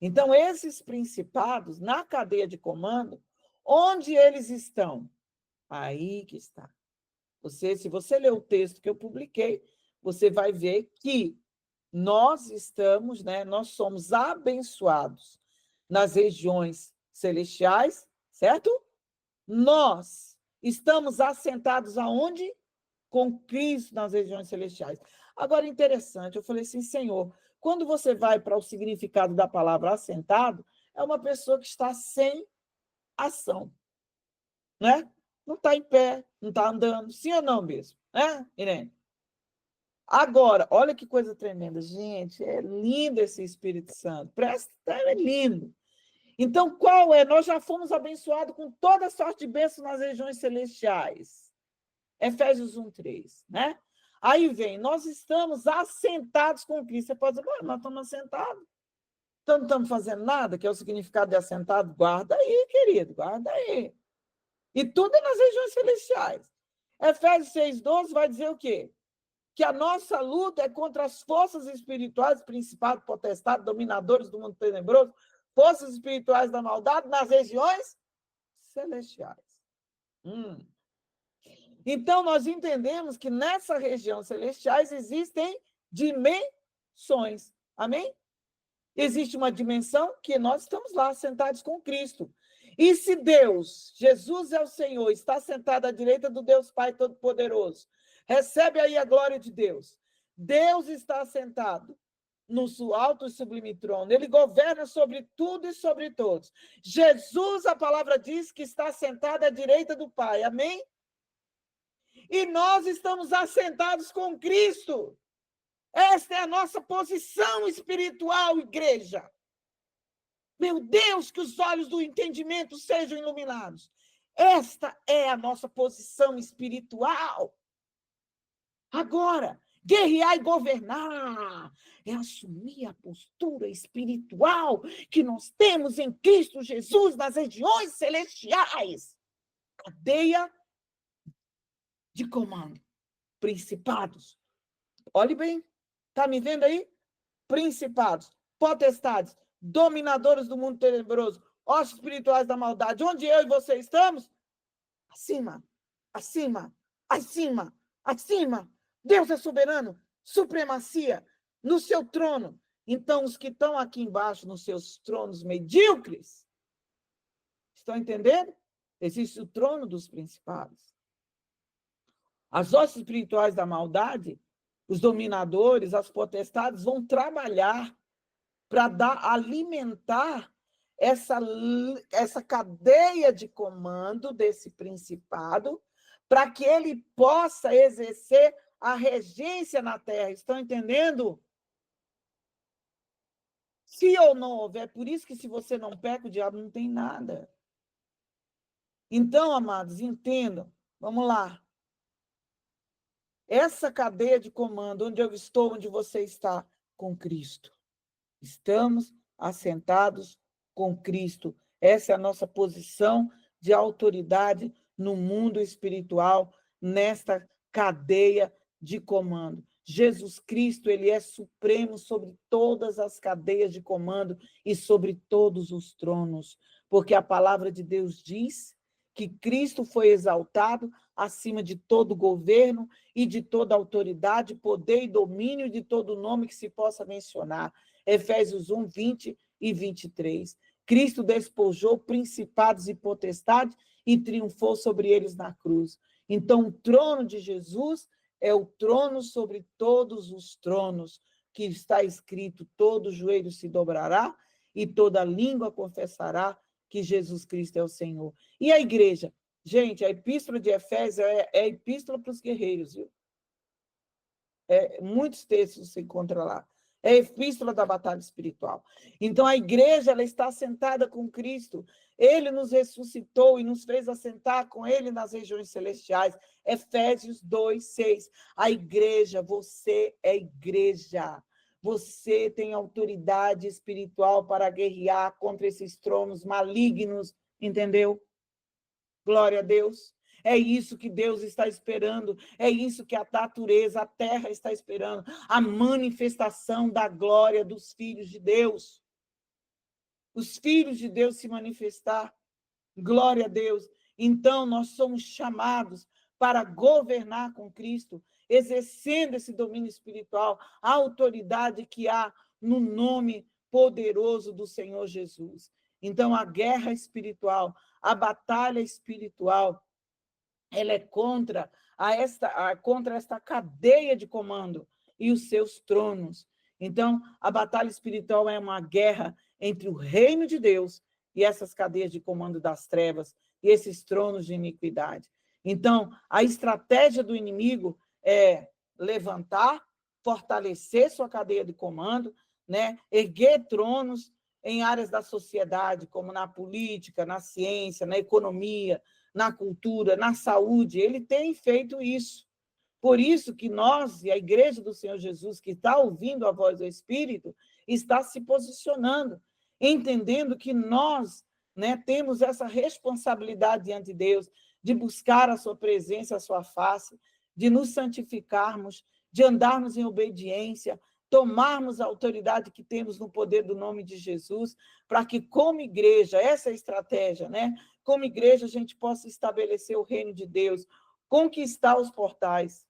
Então, esses principados, na cadeia de comando, onde eles estão? Aí que está. Se você ler o texto que eu publiquei, você vai ver que nós estamos, né, nós somos abençoados nas regiões celestiais, certo? Nós estamos assentados aonde? Com Cristo nas regiões celestiais. Agora, interessante, eu falei assim, Senhor, quando você vai para o significado da palavra assentado, é uma pessoa que está sem ação, né? Não está em pé, não está andando, sim ou não mesmo? Né, Irene? Agora, olha que coisa tremenda, gente, é lindo esse Espírito Santo, presta, é lindo. Então, qual é? Nós já fomos abençoados com toda sorte de bênçãos nas regiões celestiais. Efésios 1:3, né? Aí vem, nós estamos assentados com Cristo. Você pode dizer, nós estamos assentados. Então, não estamos fazendo nada, que é o significado de assentado. Guarda aí, querido, guarda aí. E tudo é nas regiões celestiais. Efésios 6:12 vai dizer o quê? Que a nossa luta é contra as forças espirituais, principados, potestades, dominadores do mundo tenebroso, forças espirituais da maldade nas regiões celestiais. Então, nós entendemos que nessa região celestiais existem dimensões. Amém? Existe uma dimensão que nós estamos lá, sentados com Cristo. E se Deus, Jesus é o Senhor, está sentado à direita do Deus Pai Todo-Poderoso, recebe aí a glória de Deus. Deus está sentado no alto e sublime trono. Ele governa sobre tudo e sobre todos. Jesus, a palavra diz que está sentado à direita do Pai. Amém? E nós estamos assentados com Cristo. Esta é a nossa posição espiritual, igreja. Meu Deus, que os olhos do entendimento sejam iluminados. Esta é a nossa posição espiritual. Agora, guerrear e governar é assumir a postura espiritual que nós temos em Cristo Jesus nas regiões celestiais. Cadeia de comando. Principados. Olhe bem, está me vendo aí? Principados, potestades, dominadores do mundo tenebroso, ossos espirituais da maldade. Onde eu e você estamos? Acima, acima, acima, acima. Deus é soberano, supremacia no seu trono. Então, os que estão aqui embaixo, nos seus tronos medíocres, estão entendendo? Existe o trono dos principados. As hostes espirituais da maldade, os dominadores, as potestades vão trabalhar para alimentar essa cadeia de comando desse principado, para que ele possa exercer a regência na terra. Estão entendendo? Se ou não houver, por isso que se você não peca, o diabo não tem nada. Então, amados, entendam, vamos lá. Essa cadeia de comando, onde eu estou, onde você está, com Cristo. Estamos assentados com Cristo. Essa é a nossa posição de autoridade no mundo espiritual, nesta cadeia de comando. Jesus Cristo, ele é supremo sobre todas as cadeias de comando e sobre todos os tronos, porque a palavra de Deus diz que Cristo foi exaltado acima de todo governo e de toda autoridade, poder e domínio, de todo nome que se possa mencionar. Efésios 1, 20 e 23. Cristo despojou principados e potestades e triunfou sobre eles na cruz. Então, o trono de Jesus é o trono sobre todos os tronos, que está escrito: todo joelho se dobrará e toda língua confessará que Jesus Cristo é o Senhor. E a igreja? Gente, a epístola de Efésios é a epístola para os guerreiros, viu? Muitos textos se encontram lá. É a epístola da batalha espiritual. Então, a igreja, ela está sentada com Cristo. Ele nos ressuscitou e nos fez assentar com ele nas regiões celestiais. Efésios 2, 6. A igreja, você é igreja. Você tem autoridade espiritual para guerrear contra esses tronos malignos, entendeu? Glória a Deus. É isso que Deus está esperando, é isso que a natureza, a terra está esperando, a manifestação da glória dos filhos de Deus. Os filhos de Deus se manifestar, glória a Deus. Então, nós somos chamados para governar com Cristo, exercendo esse domínio espiritual, a autoridade que há no nome poderoso do Senhor Jesus. Então, a guerra espiritual, a batalha espiritual, ela é contra esta cadeia de comando e os seus tronos. Então, a batalha espiritual é uma guerra entre o reino de Deus e essas cadeias de comando das trevas e esses tronos de iniquidade. Então, a estratégia do inimigo é levantar, fortalecer sua cadeia de comando, né? Erguer tronos em áreas da sociedade, como na política, na ciência, na economia, na cultura, na saúde. Ele tem feito isso. Por isso que nós, e a Igreja do Senhor Jesus, que está ouvindo a voz do Espírito, está se posicionando, entendendo que nós, né, temos essa responsabilidade diante de Deus, de buscar a sua presença, a sua face, de nos santificarmos, de andarmos em obediência, tomarmos a autoridade que temos no poder do nome de Jesus, para que, como igreja, essa é a estratégia, né? Como igreja, a gente possa estabelecer o reino de Deus, conquistar os portais.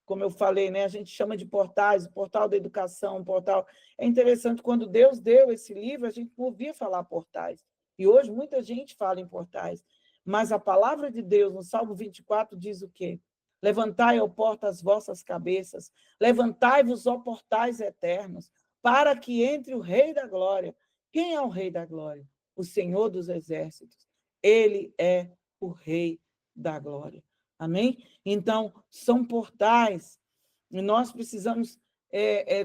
Como eu falei, né? A gente chama de portais, o portal da educação, o portal... É interessante, quando Deus deu esse livro, a gente não ouvia falar portais. E hoje muita gente fala em portais. Mas a palavra de Deus, no Salmo 24, diz o quê? Levantai, ó porta, as vossas cabeças, levantai-vos, ó portais eternos, para que entre o Rei da Glória. Quem é o Rei da Glória? O Senhor dos Exércitos. Ele é o Rei da Glória. Amém? Então, são portais, e nós precisamos,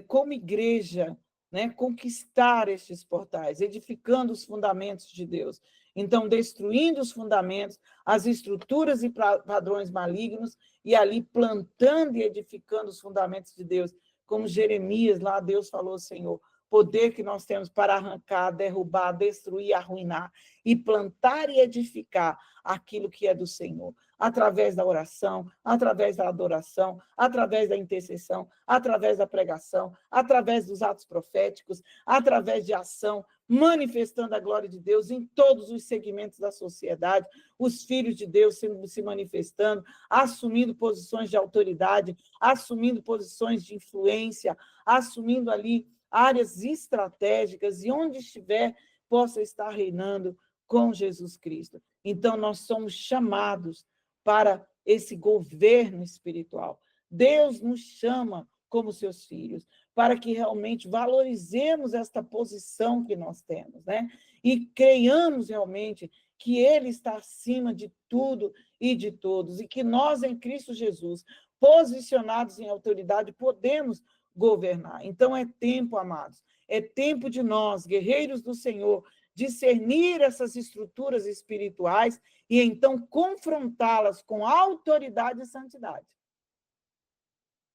como igreja, né, conquistar estes portais, edificando os fundamentos de Deus. Então, destruindo os fundamentos, as estruturas e padrões malignos, e ali plantando e edificando os fundamentos de Deus. Como Jeremias, lá Deus falou, Senhor, poder que nós temos para arrancar, derrubar, destruir, arruinar, e plantar e edificar aquilo que é do Senhor, através da oração, através da adoração, através da intercessão, através da pregação, através dos atos proféticos, através de ação, manifestando a glória de Deus em todos os segmentos da sociedade, os filhos de Deus se manifestando, assumindo posições de autoridade, assumindo posições de influência, assumindo ali áreas estratégicas, e onde estiver, possa estar reinando com Jesus Cristo. Então, nós somos chamados para esse governo espiritual. Deus nos chama como seus filhos, para que realmente valorizemos esta posição que nós temos, né? E creiamos realmente que Ele está acima de tudo e de todos, e que nós, em Cristo Jesus, posicionados em autoridade, podemos governar. Então, é tempo, amados, é tempo de nós, guerreiros do Senhor, discernir essas estruturas espirituais e então confrontá-las com autoridade e santidade.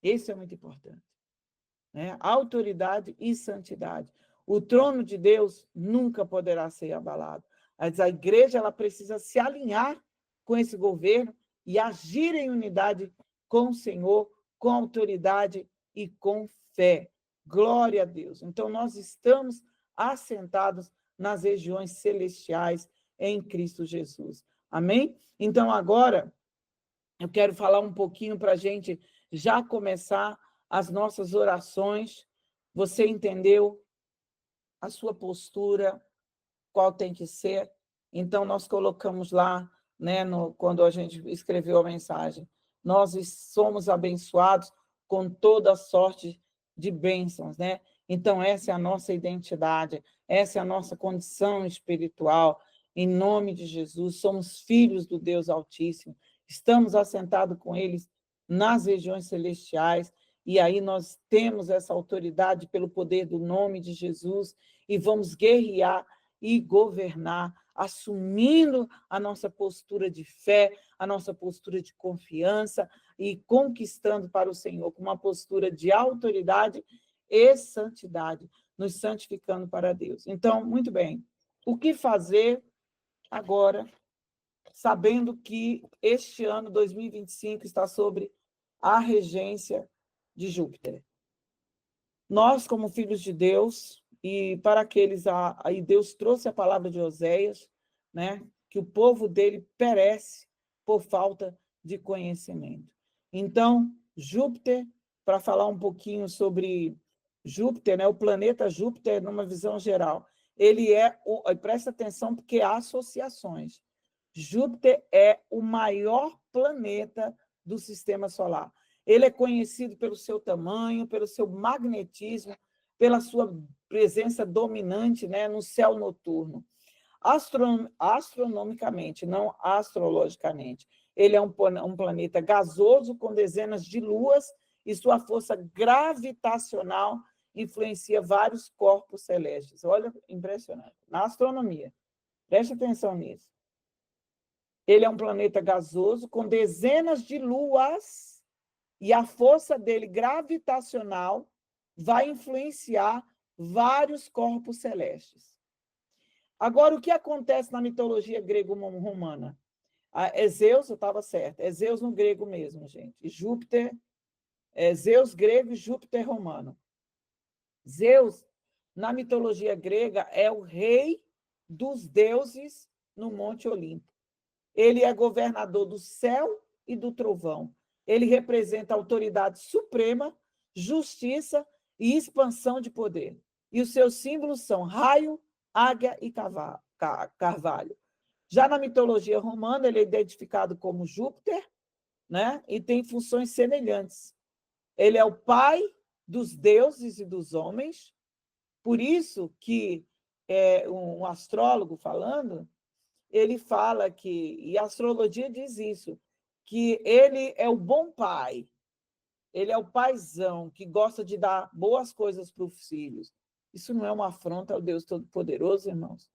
Esse é muito importante, né? Autoridade e santidade. O trono de Deus nunca poderá ser abalado. Mas a igreja ela precisa se alinhar com esse governo e agir em unidade com o Senhor, com autoridade e com fé. Glória a Deus. Então, nós estamos assentados nas regiões celestiais em Cristo Jesus. Amém? Então, agora, eu quero falar um pouquinho para a gente já começar as nossas orações. Você entendeu a sua postura, qual tem que ser? Então, nós colocamos lá, né, quando a gente escreveu a mensagem, nós somos abençoados com toda sorte de bênçãos, né? Então, essa é a nossa identidade, essa é a nossa condição espiritual. Em nome de Jesus, somos filhos do Deus Altíssimo, estamos assentados com eles nas regiões celestiais, e aí nós temos essa autoridade pelo poder do nome de Jesus, e vamos guerrear e governar, assumindo a nossa postura de fé, a nossa postura de confiança e conquistando para o Senhor com uma postura de autoridade e santidade, nos santificando para Deus. Então, muito bem, o que fazer agora, sabendo que este ano, 2025, está sobre a regência de Júpiter? Nós, como filhos de Deus, e para aqueles, aí Deus trouxe a palavra de Oséias, né, que o povo dele perece por falta de conhecimento. Então, Júpiter, para falar um pouquinho sobre Júpiter, né, o planeta Júpiter, numa visão geral, ele presta atenção porque há associações. Júpiter é o maior planeta do sistema solar. Ele é conhecido pelo seu tamanho, pelo seu magnetismo, pela sua presença dominante, né, no céu noturno. Astronomicamente, não astrologicamente. Ele é um planeta gasoso com dezenas de luas e sua força gravitacional influencia vários corpos celestes. Olha, impressionante. Na astronomia, preste atenção nisso. Ele é um planeta gasoso com dezenas de luas e a força dele gravitacional vai influenciar vários corpos celestes. Agora, o que acontece na mitologia grego-romana? É Zeus, eu estava certo, é Zeus no grego mesmo, gente. E Júpiter, é Zeus grego e Júpiter romano. Zeus, na mitologia grega, é o rei dos deuses no Monte Olimpo. Ele é governador do céu e do trovão. Ele representa a autoridade suprema, justiça e expansão de poder. E os seus símbolos são raio, águia e carvalho. Já na mitologia romana, ele é identificado como Júpiter, né? E tem funções semelhantes. Ele é o pai dos deuses e dos homens, por isso que um astrólogo falando, ele fala que, e a astrologia diz isso, que ele é o bom pai, ele é o paizão que gosta de dar boas coisas para os filhos. Isso não é uma afronta ao Deus Todo-Poderoso, irmãos?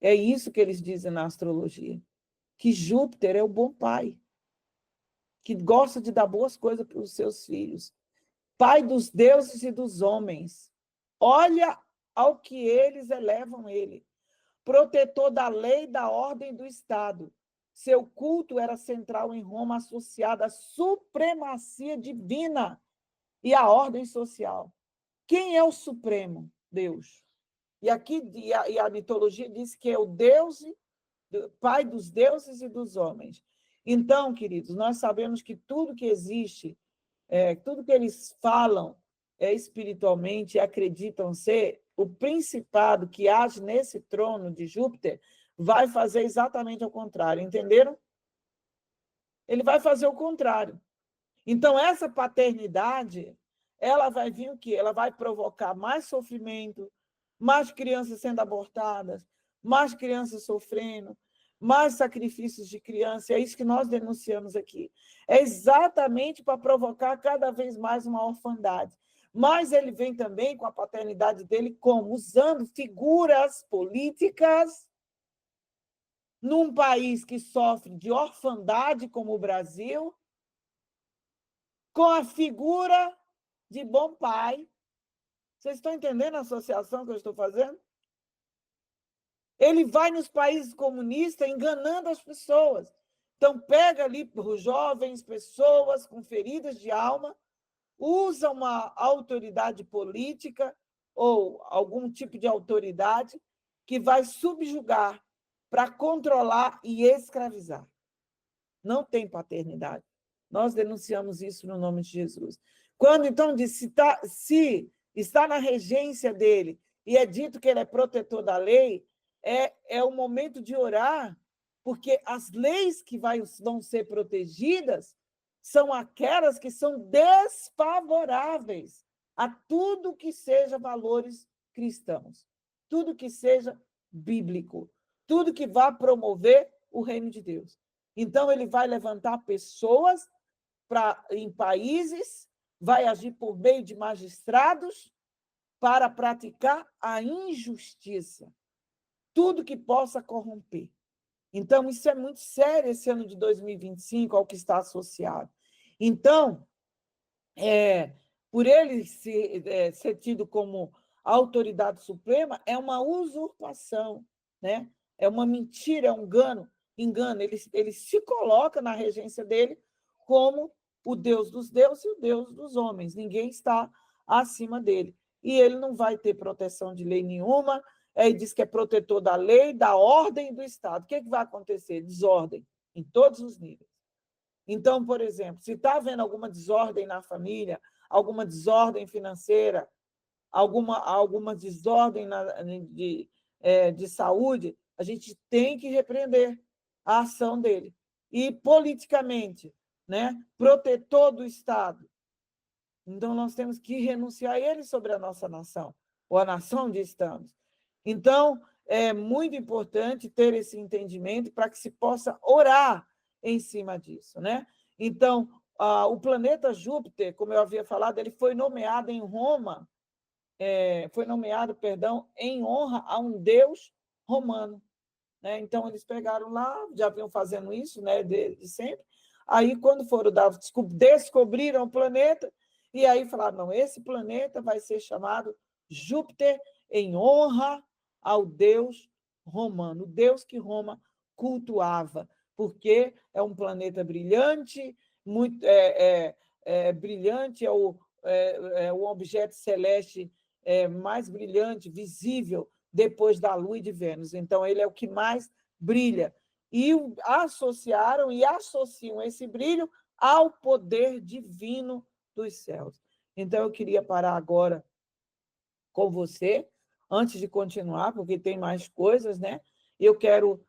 É isso que eles dizem na astrologia, que Júpiter é o bom pai, que gosta de dar boas coisas para os seus filhos. Pai dos deuses e dos homens. Olha ao que eles elevam ele. Protetor da lei, da ordem do Estado. Seu culto era central em Roma, associado à supremacia divina e à ordem social. Quem é o Supremo? Deus. E aqui a mitologia diz que é o Deus, pai dos deuses e dos homens. Então, queridos, nós sabemos que tudo que existe, tudo que eles falam espiritualmente e acreditam ser, o principado que age nesse trono de Júpiter vai fazer exatamente ao contrário, entenderam? Ele vai fazer o contrário. Então, essa paternidade, ela vai vir o quê? Ela vai provocar mais sofrimento, mais crianças sendo abortadas, mais crianças sofrendo, mais sacrifícios de criança. É isso que nós denunciamos aqui. É exatamente para provocar cada vez mais uma orfandade, Mas ele vem também com a paternidade dele como? Usando figuras políticas num país que sofre de orfandade como o Brasil, com a figura de bom pai. Vocês estão entendendo a associação que eu estou fazendo? Ele vai nos países comunistas enganando as pessoas. Então, pega ali os jovens, pessoas com feridas de alma, usa uma autoridade política ou algum tipo de autoridade que vai subjugar para controlar e escravizar. Não tem paternidade. Nós denunciamos isso no nome de Jesus. Quando, então, diz, se está na regência dele e é dito que ele é protetor da lei, é o momento de orar, porque as leis que vão ser protegidas são aquelas que são desfavoráveis a tudo que seja valores cristãos, tudo que seja bíblico, tudo que vá promover o reino de Deus. Então, ele vai levantar pessoas em países, vai agir por meio de magistrados para praticar a injustiça, tudo que possa corromper. Então, isso é muito sério esse ano de 2025, ao que está associado. Então, por ele ser tido como autoridade suprema, é uma usurpação, né? É uma mentira, é um engano. Ele se coloca na regência dele como o Deus dos deuses e o Deus dos homens. Ninguém está acima dele. E ele não vai ter proteção de lei nenhuma. Ele diz que é protetor da lei, da ordem e do Estado. O que vai acontecer? Desordem em todos os níveis. Então, por exemplo, se está havendo alguma desordem na família, alguma desordem financeira, alguma desordem de saúde, a gente tem que repreender a ação dele. E, politicamente, né, protetor do Estado. Então, nós temos que renunciar a ele sobre a nossa nação, ou a nação onde estamos. Então, é muito importante ter esse entendimento para que se possa orar em cima disso, né? Então, o planeta Júpiter, como eu havia falado, ele foi nomeado em Roma, em honra a um deus romano, né? Então, eles pegaram lá, já vinham fazendo isso, né, de sempre. Aí, quando foram descobriram o planeta, e aí falaram, não, esse planeta vai ser chamado Júpiter em honra ao deus romano, o deus que Roma cultuava, porque é um planeta brilhante, muito brilhante, é o objeto celeste mais brilhante, visível, depois da Lua e de Vênus. Então, ele é o que mais brilha. E associaram e associam esse brilho ao poder divino dos céus. Então, eu queria parar agora com você, antes de continuar, porque tem mais coisas, né? Eu quero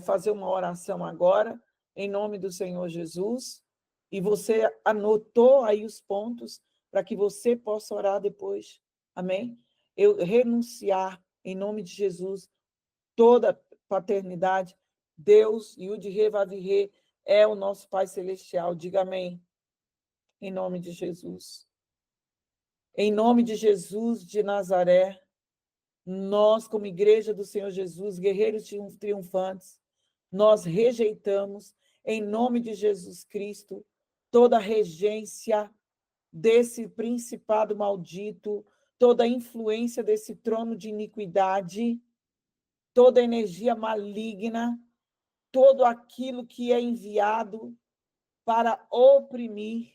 fazer uma oração agora, em nome do Senhor Jesus, e você anotou aí os pontos para que você possa orar depois. Amém? Eu renunciar, em nome de Jesus, toda paternidade. Deus, Yud-Re, Vav-Re, é o nosso Pai Celestial. Diga amém. Em nome de Jesus. Em nome de Jesus de Nazaré, nós, como Igreja do Senhor Jesus, guerreiros triunfantes, nós rejeitamos, em nome de Jesus Cristo, toda regência desse principado maldito, toda influência desse trono de iniquidade, toda energia maligna, todo aquilo que é enviado para oprimir,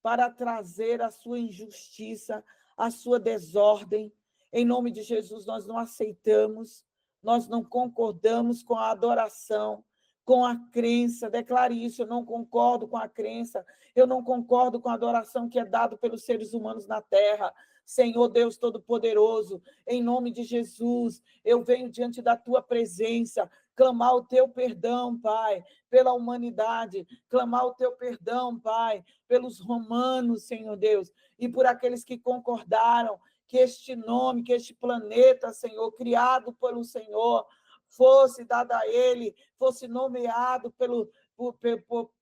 para trazer a sua injustiça, a sua desordem. Em nome de Jesus, nós não aceitamos, nós não concordamos com a adoração, com a crença. Declare isso, eu não concordo com a crença, eu não concordo com a adoração que é dada pelos seres humanos na terra. Senhor Deus Todo-Poderoso, em nome de Jesus, eu venho diante da tua presença, clamar o teu perdão, Pai, pela humanidade, clamar o teu perdão, Pai, pelos romanos, Senhor Deus, e por aqueles que concordaram que este nome, que este planeta, Senhor, criado pelo Senhor, fosse dado a ele, fosse nomeado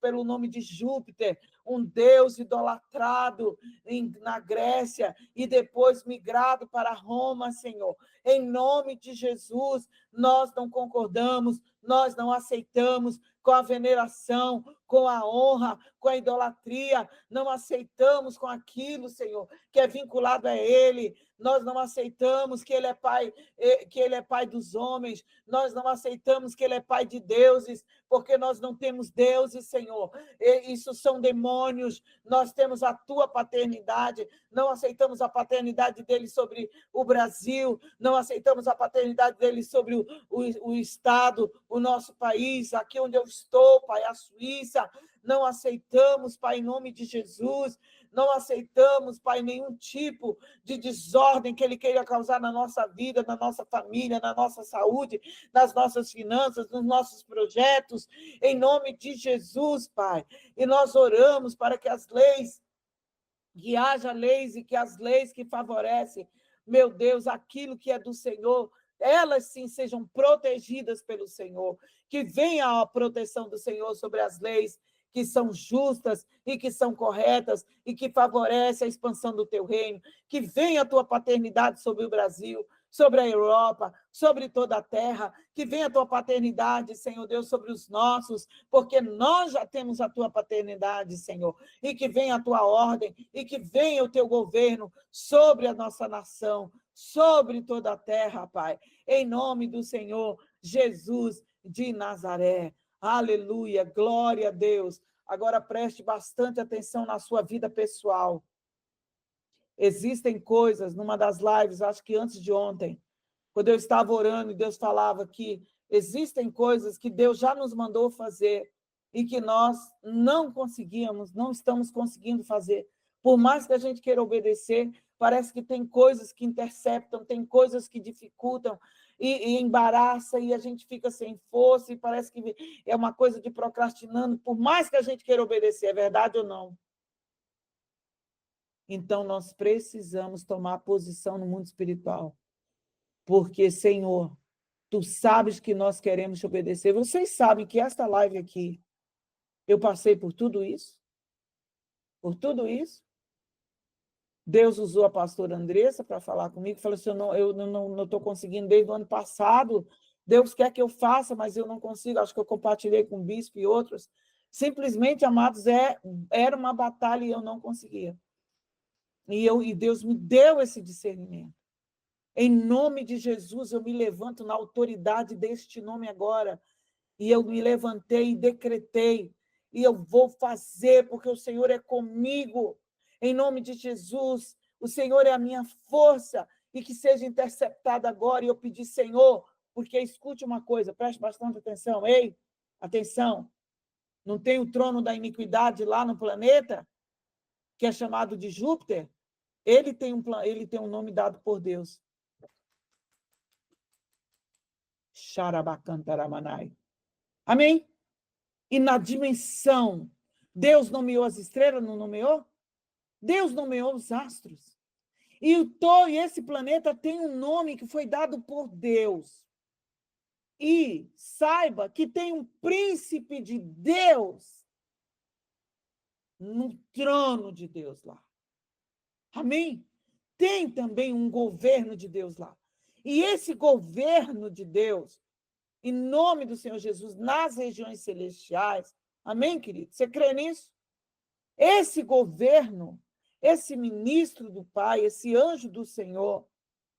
pelo nome de Júpiter, um deus idolatrado na Grécia e depois migrado para Roma, Senhor. Em nome de Jesus, nós não concordamos, nós não aceitamos com a veneração, com a honra, com a idolatria, não aceitamos com aquilo, Senhor, que é vinculado a Ele. Nós não aceitamos que Ele é pai dos homens, nós não aceitamos que Ele é pai de deuses, porque nós não temos deuses, Senhor. Isso são demônios, nós temos a tua paternidade, não aceitamos a paternidade dele sobre o Brasil, não aceitamos a paternidade dele sobre o Estado, o nosso país, aqui onde eu estou, Pai, a Suíça. Não aceitamos, Pai, em nome de Jesus, não aceitamos, Pai, nenhum tipo de desordem que Ele queira causar na nossa vida, na nossa família, na nossa saúde, nas nossas finanças, nos nossos projetos, em nome de Jesus, Pai. E nós oramos para que haja leis e que as leis que favorecem, meu Deus, aquilo que é do Senhor, elas sim sejam protegidas pelo Senhor, que venha a proteção do Senhor sobre as leis que são justas e que são corretas e que favorecem a expansão do teu reino, que venha a tua paternidade sobre o Brasil, sobre a Europa, sobre toda a terra, que venha a tua paternidade, Senhor Deus, sobre os nossos, porque nós já temos a tua paternidade, Senhor, e que venha a tua ordem, e que venha o teu governo sobre a nossa nação, sobre toda a terra, Pai, em nome do Senhor Jesus de Nazaré. Aleluia, glória a Deus. Agora preste bastante atenção na sua vida pessoal. Existem coisas, numa das lives, acho que antes de ontem, quando eu estava orando e Deus falava que existem coisas que Deus já nos mandou fazer e que nós não conseguimos, não estamos conseguindo fazer. Por mais que a gente queira obedecer, parece que tem coisas que interceptam, tem coisas que dificultam e embaraça e a gente fica sem força e parece que é uma coisa de procrastinando, por mais que a gente queira obedecer, é verdade ou não? Então, nós precisamos tomar posição no mundo espiritual. Porque, Senhor, Tu sabes que nós queremos te obedecer. Vocês sabem que esta live aqui, eu passei por tudo isso? Por tudo isso? Deus usou a pastora Andressa para falar comigo, falou assim, eu não estou conseguindo desde o ano passado, Deus quer que eu faça, mas eu não consigo, acho que eu compartilhei com o bispo e outros. Simplesmente, amados, era uma batalha e eu não conseguia. E Deus me deu esse discernimento. Em nome de Jesus, eu me levanto na autoridade deste nome agora. E eu me levantei e decretei. E eu vou fazer, porque o Senhor é comigo. Em nome de Jesus, o Senhor é a minha força. E que seja interceptado agora. E eu pedi, Senhor, porque escute uma coisa, preste bastante atenção. Ei, atenção. Não tem o trono da iniquidade lá no planeta, que é chamado de Júpiter? Ele tem um nome dado por Deus. Xarabacantaramanai. Amém? E na dimensão, Deus nomeou as estrelas, não nomeou? Deus nomeou os astros. E esse planeta tem um nome que foi dado por Deus. E saiba que tem um príncipe de Deus no trono de Deus lá. Amém? Tem também um governo de Deus lá. E esse governo de Deus, em nome do Senhor Jesus, nas regiões celestiais, amém, querido? Você crê nisso? Esse governo, esse ministro do Pai, esse anjo do Senhor,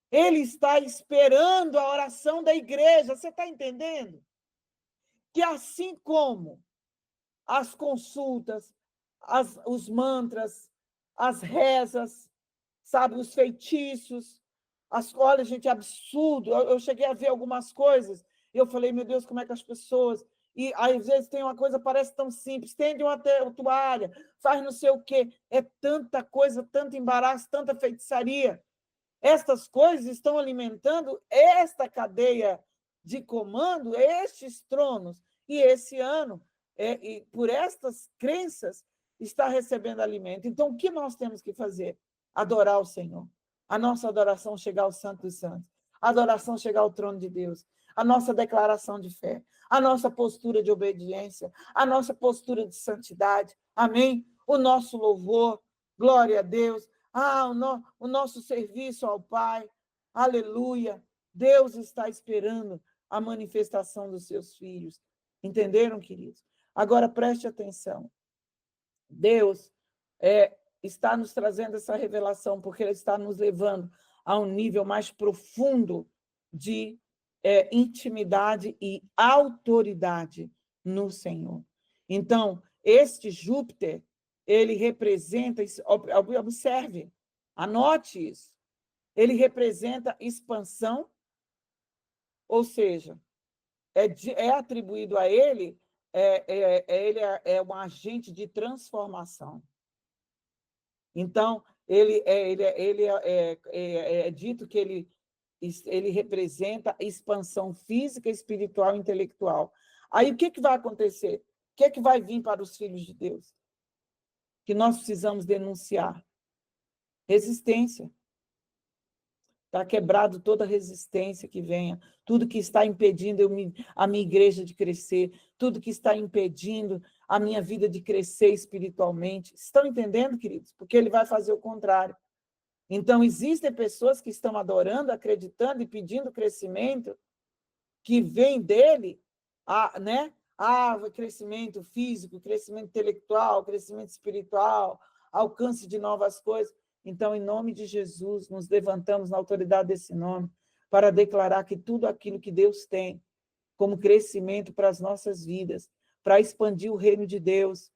ele está esperando a oração da igreja, você está entendendo? Que assim como as consultas, os mantras, as rezas, sabe, os feitiços, olha, gente, é absurdo. Eu cheguei a ver algumas coisas e eu falei, meu Deus, como é que as pessoas... E às vezes tem uma coisa, parece tão simples, estende uma toalha, faz não sei o quê. É tanta coisa, tanto embaraço, tanta feitiçaria. Estas coisas estão alimentando esta cadeia de comando, estes tronos. E esse ano, e por estas crenças, está recebendo alimento. Então, o que nós temos que fazer? Adorar o Senhor. A nossa adoração chegar ao Santo dos Santos. a adoração chegar ao trono de Deus, a nossa declaração de fé, a nossa postura de obediência, a nossa postura de santidade, amém? O nosso louvor, glória a Deus, o nosso serviço ao Pai, aleluia. Deus está esperando a manifestação dos seus filhos. Entenderam, queridos? Agora preste atenção. Deus está nos trazendo essa revelação, porque Ele está nos levando a um nível mais profundo de intimidade e autoridade no Senhor. Então, este Júpiter, ele representa, observe, anote isso, ele representa expansão, ou seja, é atribuído a ele, ele é um agente de transformação. Então, é dito que ele representa expansão física, espiritual e intelectual. Aí, o que vai acontecer? O que vai vir para os filhos de Deus? Que nós precisamos denunciar. Resistência. Está quebrado toda resistência que venha, tudo que está impedindo a minha igreja de crescer, tudo que está impedindo a minha vida de crescer espiritualmente. Estão entendendo, queridos? Porque ele vai fazer o contrário. Então, existem pessoas que estão adorando, acreditando e pedindo crescimento, que vem dele, né? Crescimento físico, crescimento intelectual, crescimento espiritual, alcance de novas coisas. Então, em nome de Jesus, nos levantamos na autoridade desse nome para declarar que tudo aquilo que Deus tem como crescimento para as nossas vidas, para expandir o reino de Deus,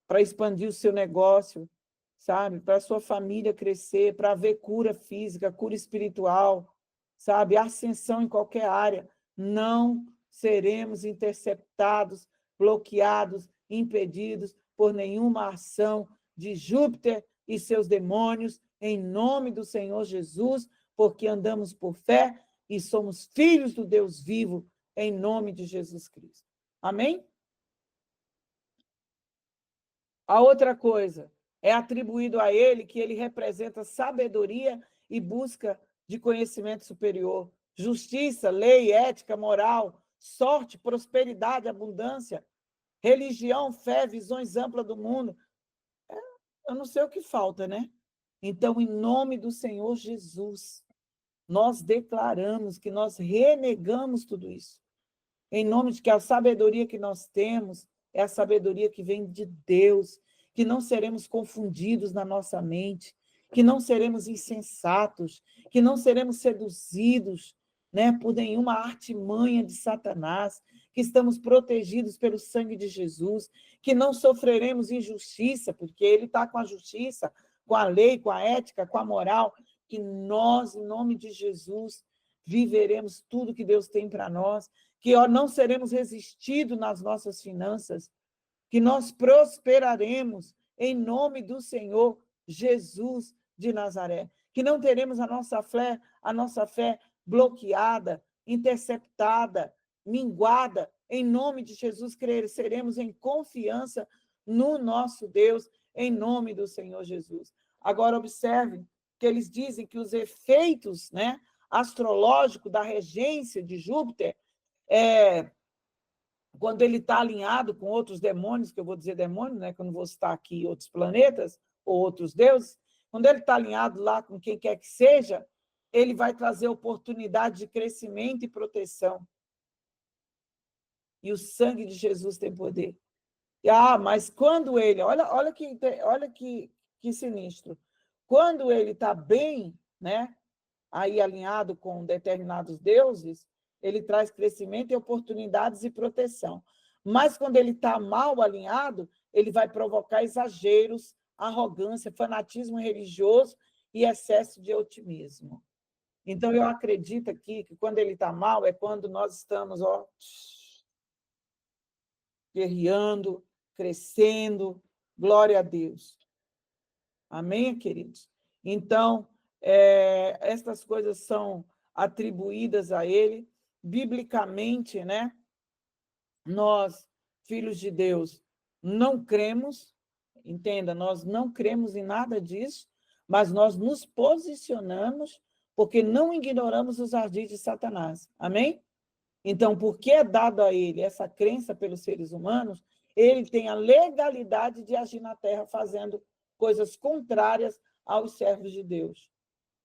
para expandir o seu negócio, sabe? Para a sua família crescer, para haver cura física, cura espiritual, sabe? Ascensão em qualquer área. Não seremos interceptados, bloqueados, impedidos por nenhuma ação de Júpiter e seus demônios, em nome do Senhor Jesus, porque andamos por fé e somos filhos do Deus vivo, em nome de Jesus Cristo. Amém? A outra coisa, é atribuído a ele que ele representa sabedoria e busca de conhecimento superior, justiça, lei, ética, moral, sorte, prosperidade, abundância, religião, fé, visões amplas do mundo. Eu não sei o que falta, né? Então, em nome do Senhor Jesus, nós declaramos que nós renegamos tudo isso. Em nome de que a sabedoria que nós temos é a sabedoria que vem de Deus, que não seremos confundidos na nossa mente, que não seremos insensatos, que não seremos seduzidos, né, por nenhuma artimanha de Satanás, que estamos protegidos pelo sangue de Jesus, que não sofreremos injustiça, porque ele está com a justiça, com a lei, com a ética, com a moral, que nós, em nome de Jesus, viveremos tudo que Deus tem para nós, que não seremos resistidos nas nossas finanças, que nós prosperaremos em nome do Senhor Jesus de Nazaré, que não teremos a nossa fé bloqueada, interceptada, minguada, em nome de Jesus, cresceremos em confiança no nosso Deus, em nome do Senhor Jesus. Agora, observe que eles dizem que os efeitos, né, astrológicos da regência de Júpiter, quando ele está alinhado com outros demônios, que eu vou dizer demônio, né, que eu não vou citar aqui outros planetas ou outros deuses, quando ele está alinhado lá com quem quer que seja, ele vai trazer oportunidade de crescimento e proteção. E o sangue de Jesus tem poder. Mas quando ele... Olha que sinistro. Quando ele está bem, né, aí alinhado com determinados deuses, ele traz crescimento e oportunidades e proteção. Mas quando ele está mal alinhado, ele vai provocar exageros, arrogância, fanatismo religioso e excesso de otimismo. Então, eu acredito aqui que quando ele está mal é quando nós estamos guerreando, crescendo. Glória a Deus. Amém, queridos? Então, estas coisas são atribuídas a ele. Biblicamente, né? Nós, filhos de Deus, não cremos, entenda, nós não cremos em nada disso, mas nós nos posicionamos porque não ignoramos os ardis de Satanás. Amém? Então, porque é dado a ele essa crença pelos seres humanos, ele tem a legalidade de agir na terra fazendo coisas contrárias aos servos de Deus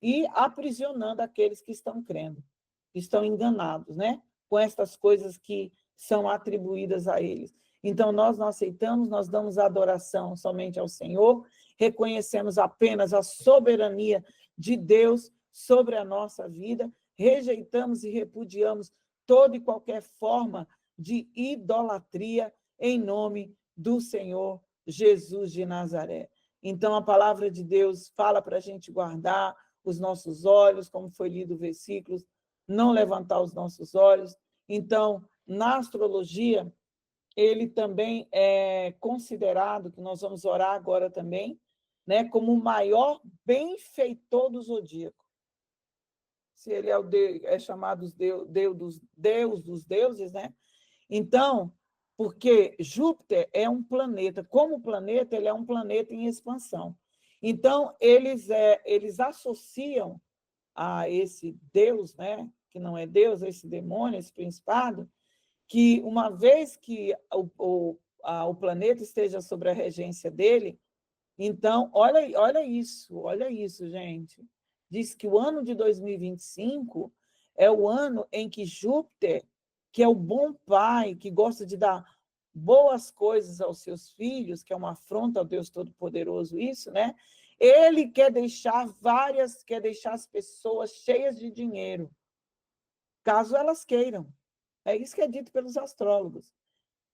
e aprisionando aqueles que estão crendo, que estão enganados, né? Com estas coisas que são atribuídas a eles. Então, nós não aceitamos, nós damos adoração somente ao Senhor, reconhecemos apenas a soberania de Deus sobre a nossa vida, rejeitamos e repudiamos toda e qualquer forma de idolatria em nome do Senhor Jesus de Nazaré. Então, a palavra de Deus fala para a gente guardar os nossos olhos, como foi lido o versículo, não levantar os nossos olhos. Então, na astrologia, ele também é considerado, que nós vamos orar agora também, né, como o maior benfeitor do zodíaco. Se ele é chamado Deus dos deuses, né? Então, porque Júpiter é um planeta, como planeta, ele é um planeta em expansão. Então, eles associam a esse Deus, né, que não é Deus, esse demônio, esse principado, que uma vez que o planeta esteja sobre a regência dele, então, olha isso, gente. Diz que o ano de 2025 é o ano em que Júpiter, que é o bom pai, que gosta de dar boas coisas aos seus filhos, que é uma afronta ao Deus Todo-Poderoso, isso, né? Ele quer deixar as pessoas cheias de dinheiro, caso elas queiram. É isso que é dito pelos astrólogos.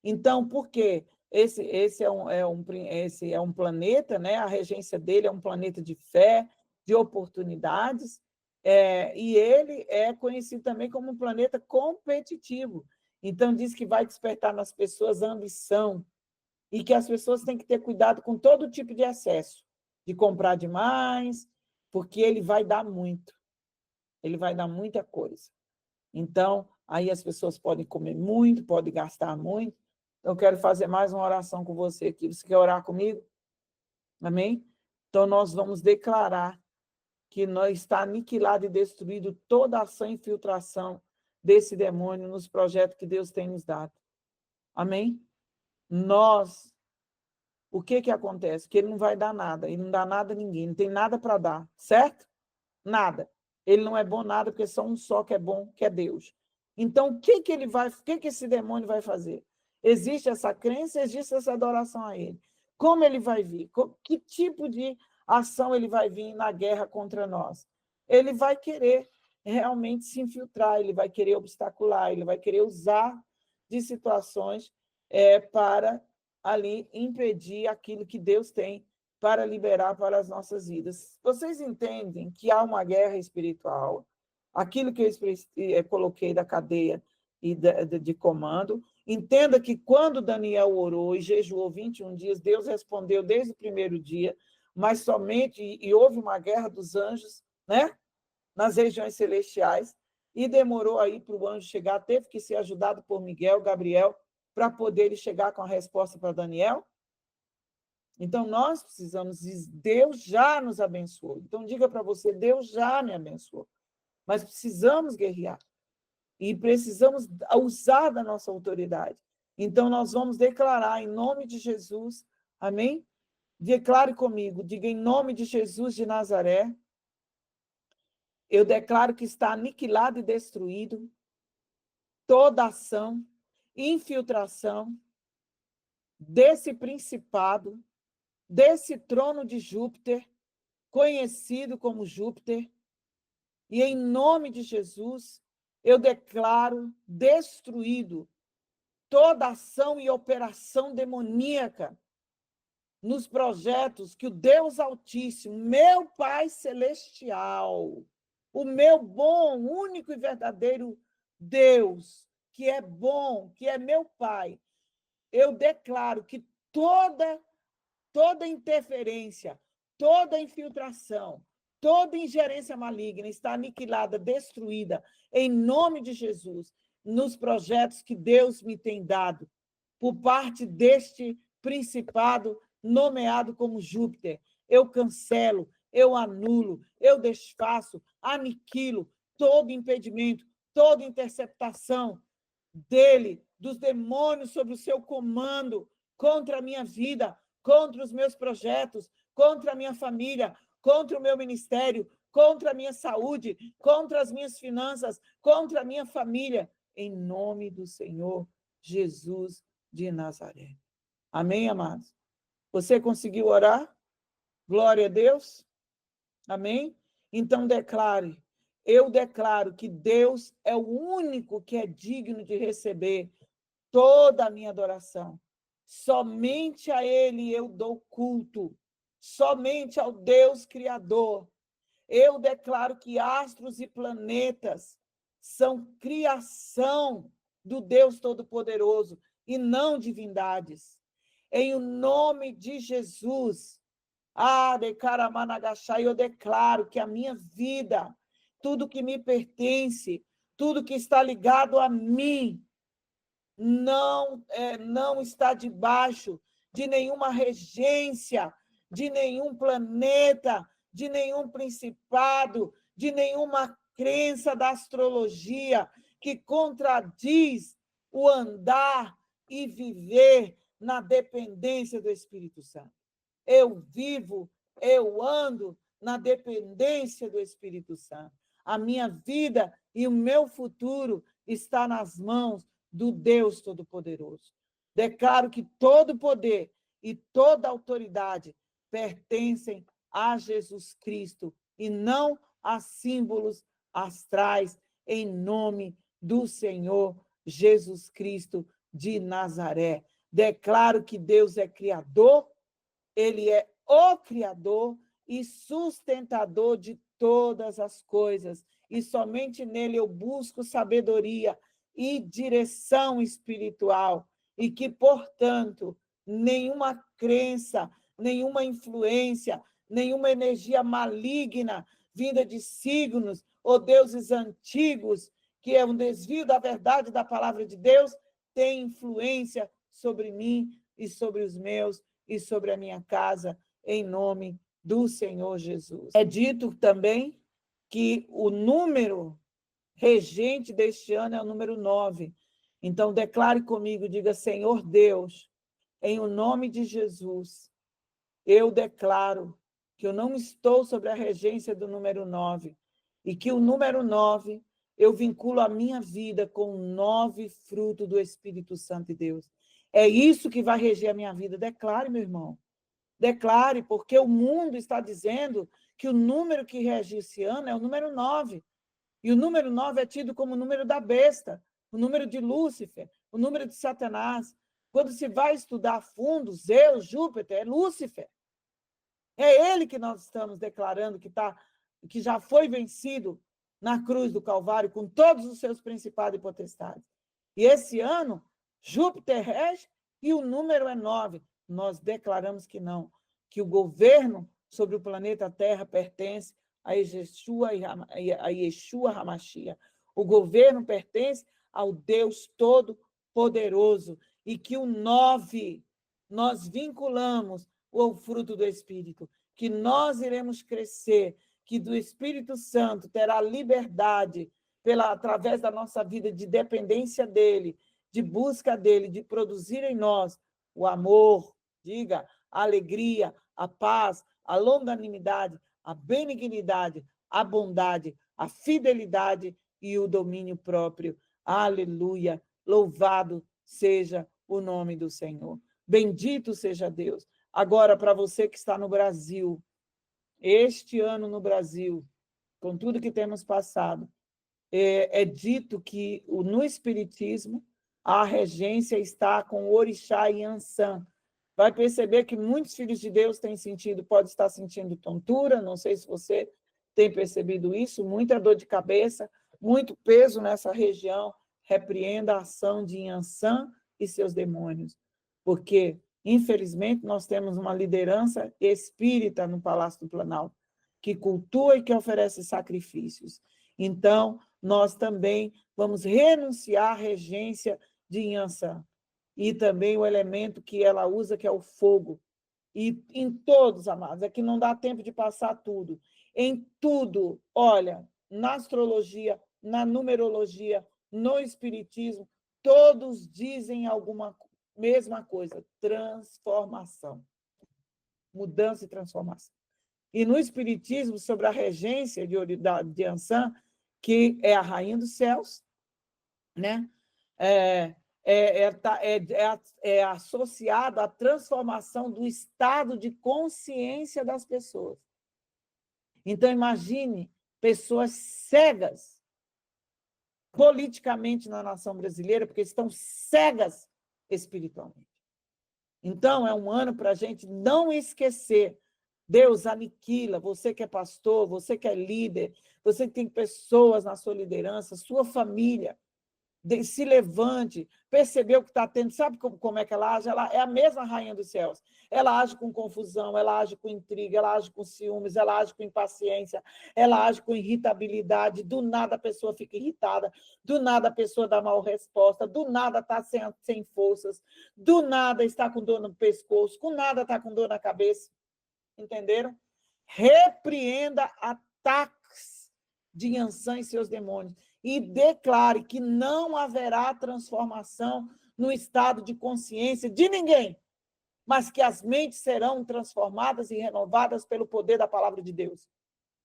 Então, por quê? Esse é um planeta, né? A regência dele é um planeta de fé, de oportunidades, e ele é conhecido também como um planeta competitivo. Então, diz que vai despertar nas pessoas a ambição e que as pessoas têm que ter cuidado com todo tipo de excesso, de comprar demais, porque ele vai dar muito, ele vai dar muita coisa. Então, aí as pessoas podem comer muito, podem gastar muito. Eu quero fazer mais uma oração com você aqui. Você quer orar comigo? Amém? Então, nós vamos declarar que está aniquilado e destruído toda ação e infiltração desse demônio nos projetos que Deus tem nos dado. Amém? O que acontece? Que ele não vai dar nada, ele não dá nada a ninguém, não tem nada para dar, certo? Nada. Ele não é bom nada, porque só um só que é bom, que é Deus. Então, o que esse demônio vai fazer? Existe essa crença, existe essa adoração a ele. Como ele vai vir? Que tipo de ação ele vai vir na guerra contra nós? Ele vai querer realmente se infiltrar, ele vai querer obstacular, ele vai querer usar de situações para ali impedir aquilo que Deus tem para liberar para as nossas vidas. Vocês entendem que há uma guerra espiritual, aquilo que eu coloquei da cadeia e de comando. Entenda que quando Daniel orou e jejuou 21 dias, Deus respondeu desde o primeiro dia, mas somente, e houve uma guerra dos anjos, né? Nas regiões celestiais, e demorou aí para o anjo chegar, teve que ser ajudado por Miguel, Gabriel, para poder chegar com a resposta para Daniel. Então, nós precisamos dizer, Deus já nos abençoou. Então, diga para você, Deus já me abençoou. Mas precisamos guerrear. E precisamos usar da nossa autoridade. Então, nós vamos declarar em nome de Jesus, amém? Declare comigo, diga em nome de Jesus de Nazaré, eu declaro que está aniquilado e destruído toda ação, infiltração desse principado, desse trono de Júpiter, conhecido como Júpiter, e em nome de Jesus, eu declaro destruído toda ação e operação demoníaca nos projetos que o Deus Altíssimo, meu Pai Celestial, o meu bom, único e verdadeiro Deus, que é bom, que é meu Pai, eu declaro que toda interferência, toda infiltração, toda ingerência maligna está aniquilada, destruída, em nome de Jesus, nos projetos que Deus me tem dado, por parte deste principado nomeado como Júpiter. Eu cancelo, eu anulo, eu desfaço, aniquilo todo impedimento, toda interceptação dele, dos demônios sob o seu comando, contra a minha vida, contra os meus projetos, contra a minha família, contra o meu ministério, contra a minha saúde, contra as minhas finanças, contra a minha família, em nome do Senhor Jesus de Nazaré. Amém, amados? Você conseguiu orar? Glória a Deus. Amém? Então declare, eu declaro que Deus é o único que é digno de receber toda a minha adoração. Somente a Ele eu dou culto, somente ao Deus Criador. Eu declaro que astros e planetas são criação do Deus Todo-Poderoso e não divindades. Em o nome de Jesus, eu declaro que a minha vida, tudo que me pertence, tudo que está ligado a mim, não está debaixo de nenhuma regência, de nenhum planeta, de nenhum principado, de nenhuma crença da astrologia que contradiz o andar e viver na dependência do Espírito Santo. Eu vivo, eu ando na dependência do Espírito Santo. A minha vida e o meu futuro está nas mãos do Deus Todo-Poderoso. Declaro que todo poder e toda autoridade pertencem a Jesus Cristo e não a símbolos astrais, em nome do Senhor Jesus Cristo de Nazaré. Declaro que Deus é criador, Ele é o Criador e sustentador de todas as coisas, e somente nele eu busco sabedoria e direção espiritual, e que, portanto, nenhuma crença, nenhuma influência, nenhuma energia maligna vinda de signos ou deuses antigos, que é um desvio da verdade da palavra de Deus, tem influência sobre mim e sobre os meus e sobre a minha casa, em nome do Senhor Jesus. É dito também que o número regente deste ano é o número 9. Então, declare comigo, diga: Senhor Deus, em o nome de Jesus, eu declaro que eu não estou sobre a regência do número 9, e que o número 9, eu vinculo a minha vida com o 9 fruto do Espírito Santo de Deus. É isso que vai reger a minha vida. Declare, meu irmão. Declare, porque o mundo está dizendo que o número que rege esse ano é o número 9. E o número 9 é tido como o número da besta, o número de Lúcifer, o número de Satanás. Quando se vai estudar a fundo, Zeus, Júpiter, é Lúcifer. É ele que nós estamos declarando que já foi vencido na cruz do Calvário com todos os seus principados e potestades. E esse ano, Júpiter rege e o número é 9. Nós declaramos que não, que o governo sobre o planeta Terra pertence a Yeshua HaMashiach. O governo pertence ao Deus Todo-Poderoso, e que o 9 nós vinculamos o fruto do Espírito, que nós iremos crescer, que do Espírito Santo terá liberdade através da nossa vida de dependência dele, de busca dele, de produzir em nós o amor, diga, a alegria, a paz, a longanimidade, a benignidade, a bondade, a fidelidade e o domínio próprio. Aleluia! Louvado seja o nome do Senhor. Bendito seja Deus. Agora, para você que está no Brasil, este ano no Brasil, com tudo que temos passado, é dito que no Espiritismo a regência está com o Orixá e Ansan. Vai perceber que muitos filhos de Deus pode estar sentindo tontura, não sei se você tem percebido isso, muita dor de cabeça, muito peso nessa região. Repreenda a ação de Yansan e seus demônios, porque, infelizmente, nós temos uma liderança espírita no Palácio do Planalto, que cultua e que oferece sacrifícios. Então, nós também vamos renunciar à regência de Yansan, e também o elemento que ela usa, que é o fogo. E em todos, amados, é que não dá tempo de passar tudo. Em tudo, olha, na astrologia, na numerologia, no espiritismo, todos dizem alguma mesma coisa, transformação. Mudança e transformação. E no espiritismo, sobre a regência de Ansan, que é a rainha dos céus, né? É associado à transformação do estado de consciência das pessoas. Então, imagine pessoas cegas politicamente na nação brasileira, porque estão cegas espiritualmente. Então, é um ano para a gente não esquecer. Deus aniquila, você que é pastor, você que é líder, você que tem pessoas na sua liderança, sua família, se levante, percebeu que está tendo, sabe como é que ela age? Ela é a mesma rainha dos céus. Ela age com confusão, ela age com intriga, ela age com ciúmes, ela age com impaciência, ela age com irritabilidade. Do nada a pessoa fica irritada, do nada a pessoa dá mal resposta, do nada está sem forças, do nada está com dor no pescoço, do nada está com dor na cabeça. Entenderam? Repreenda ataques de Yansan e seus demônios e declare que não haverá transformação no estado de consciência de ninguém, mas que as mentes serão transformadas e renovadas pelo poder da palavra de Deus.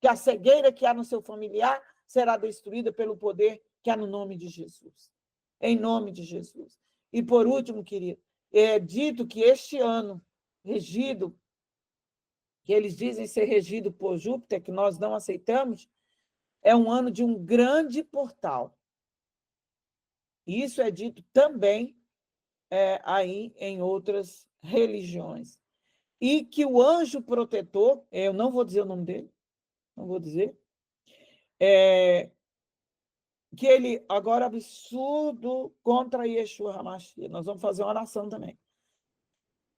Que a cegueira que há no seu familiar será destruída pelo poder que há no nome de Jesus. Em nome de Jesus. E por último, querido, é dito que este ano, regido, que eles dizem ser regido por Júpiter, que nós não aceitamos, é um ano de um grande portal. Isso é dito também aí em outras religiões. E que o anjo protetor, eu não vou dizer o nome dele, não vou dizer, que ele, agora, absurdo contra Yeshua HaMashiach. Nós vamos fazer uma oração também.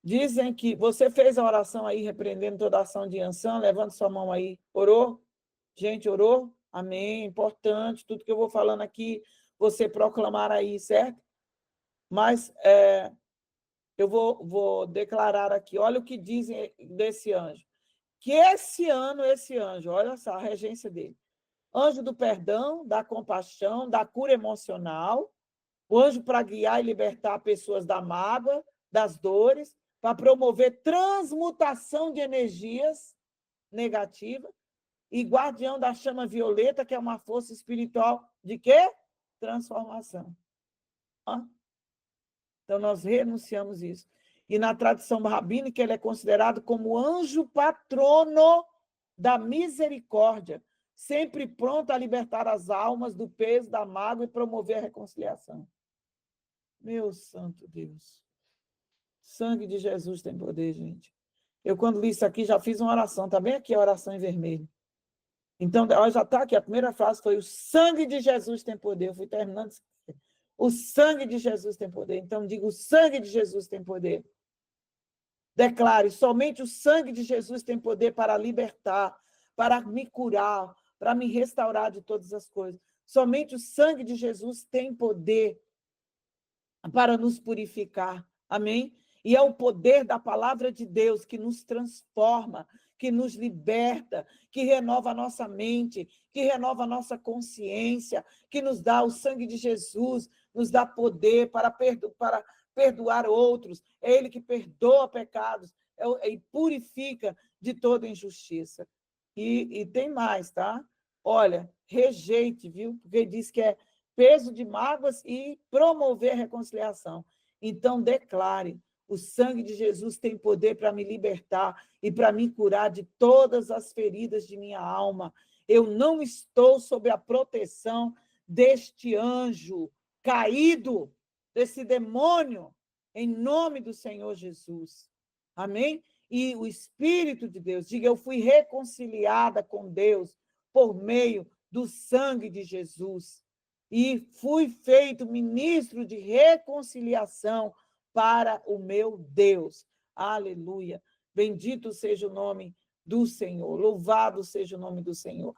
Dizem que você fez a oração aí, repreendendo toda a ação de Yansan, levante sua mão aí. Orou? Gente, orou? Amém. Importante, tudo que eu vou falando aqui, você proclamar aí, certo? Mas eu vou declarar aqui, olha o que dizem desse anjo. Que esse anjo, olha só a regência dele, anjo do perdão, da compaixão, da cura emocional, o anjo para guiar e libertar pessoas da mágoa, das dores, para promover transmutação de energias negativas, e guardião da chama violeta, que é uma força espiritual de quê? Transformação. Então, nós renunciamos isso. E na tradição rabínica, ele é considerado como anjo patrono da misericórdia, sempre pronto a libertar as almas do peso da mágoa e promover a reconciliação. Meu santo Deus. Sangue de Jesus tem poder, gente. Eu, quando li isso aqui, já fiz uma oração. Está bem aqui a oração em vermelho. Então, já está aqui. A primeira frase foi: o sangue de Jesus tem poder. Eu fui terminando. O sangue de Jesus tem poder. Então, digo: o sangue de Jesus tem poder. Declare: somente o sangue de Jesus tem poder para libertar, para me curar, para me restaurar de todas as coisas. Somente o sangue de Jesus tem poder para nos purificar. Amém? E é o poder da palavra de Deus que nos transforma, que nos liberta, que renova a nossa mente, que renova a nossa consciência, que nos dá o sangue de Jesus, nos dá poder para perdoar outros. É Ele que perdoa pecados e purifica de toda injustiça. E tem mais, tá? Olha, rejeite, viu? Porque diz que é peso de mágoas e promover a reconciliação. Então, declare: o sangue de Jesus tem poder para me libertar e para me curar de todas as feridas de minha alma. Eu não estou sob a proteção deste anjo caído, desse demônio, em nome do Senhor Jesus. Amém? E o Espírito de Deus, diga: eu fui reconciliada com Deus por meio do sangue de Jesus. E fui feito ministro de reconciliação para o meu Deus. Aleluia. Bendito seja o nome do Senhor. Louvado seja o nome do Senhor.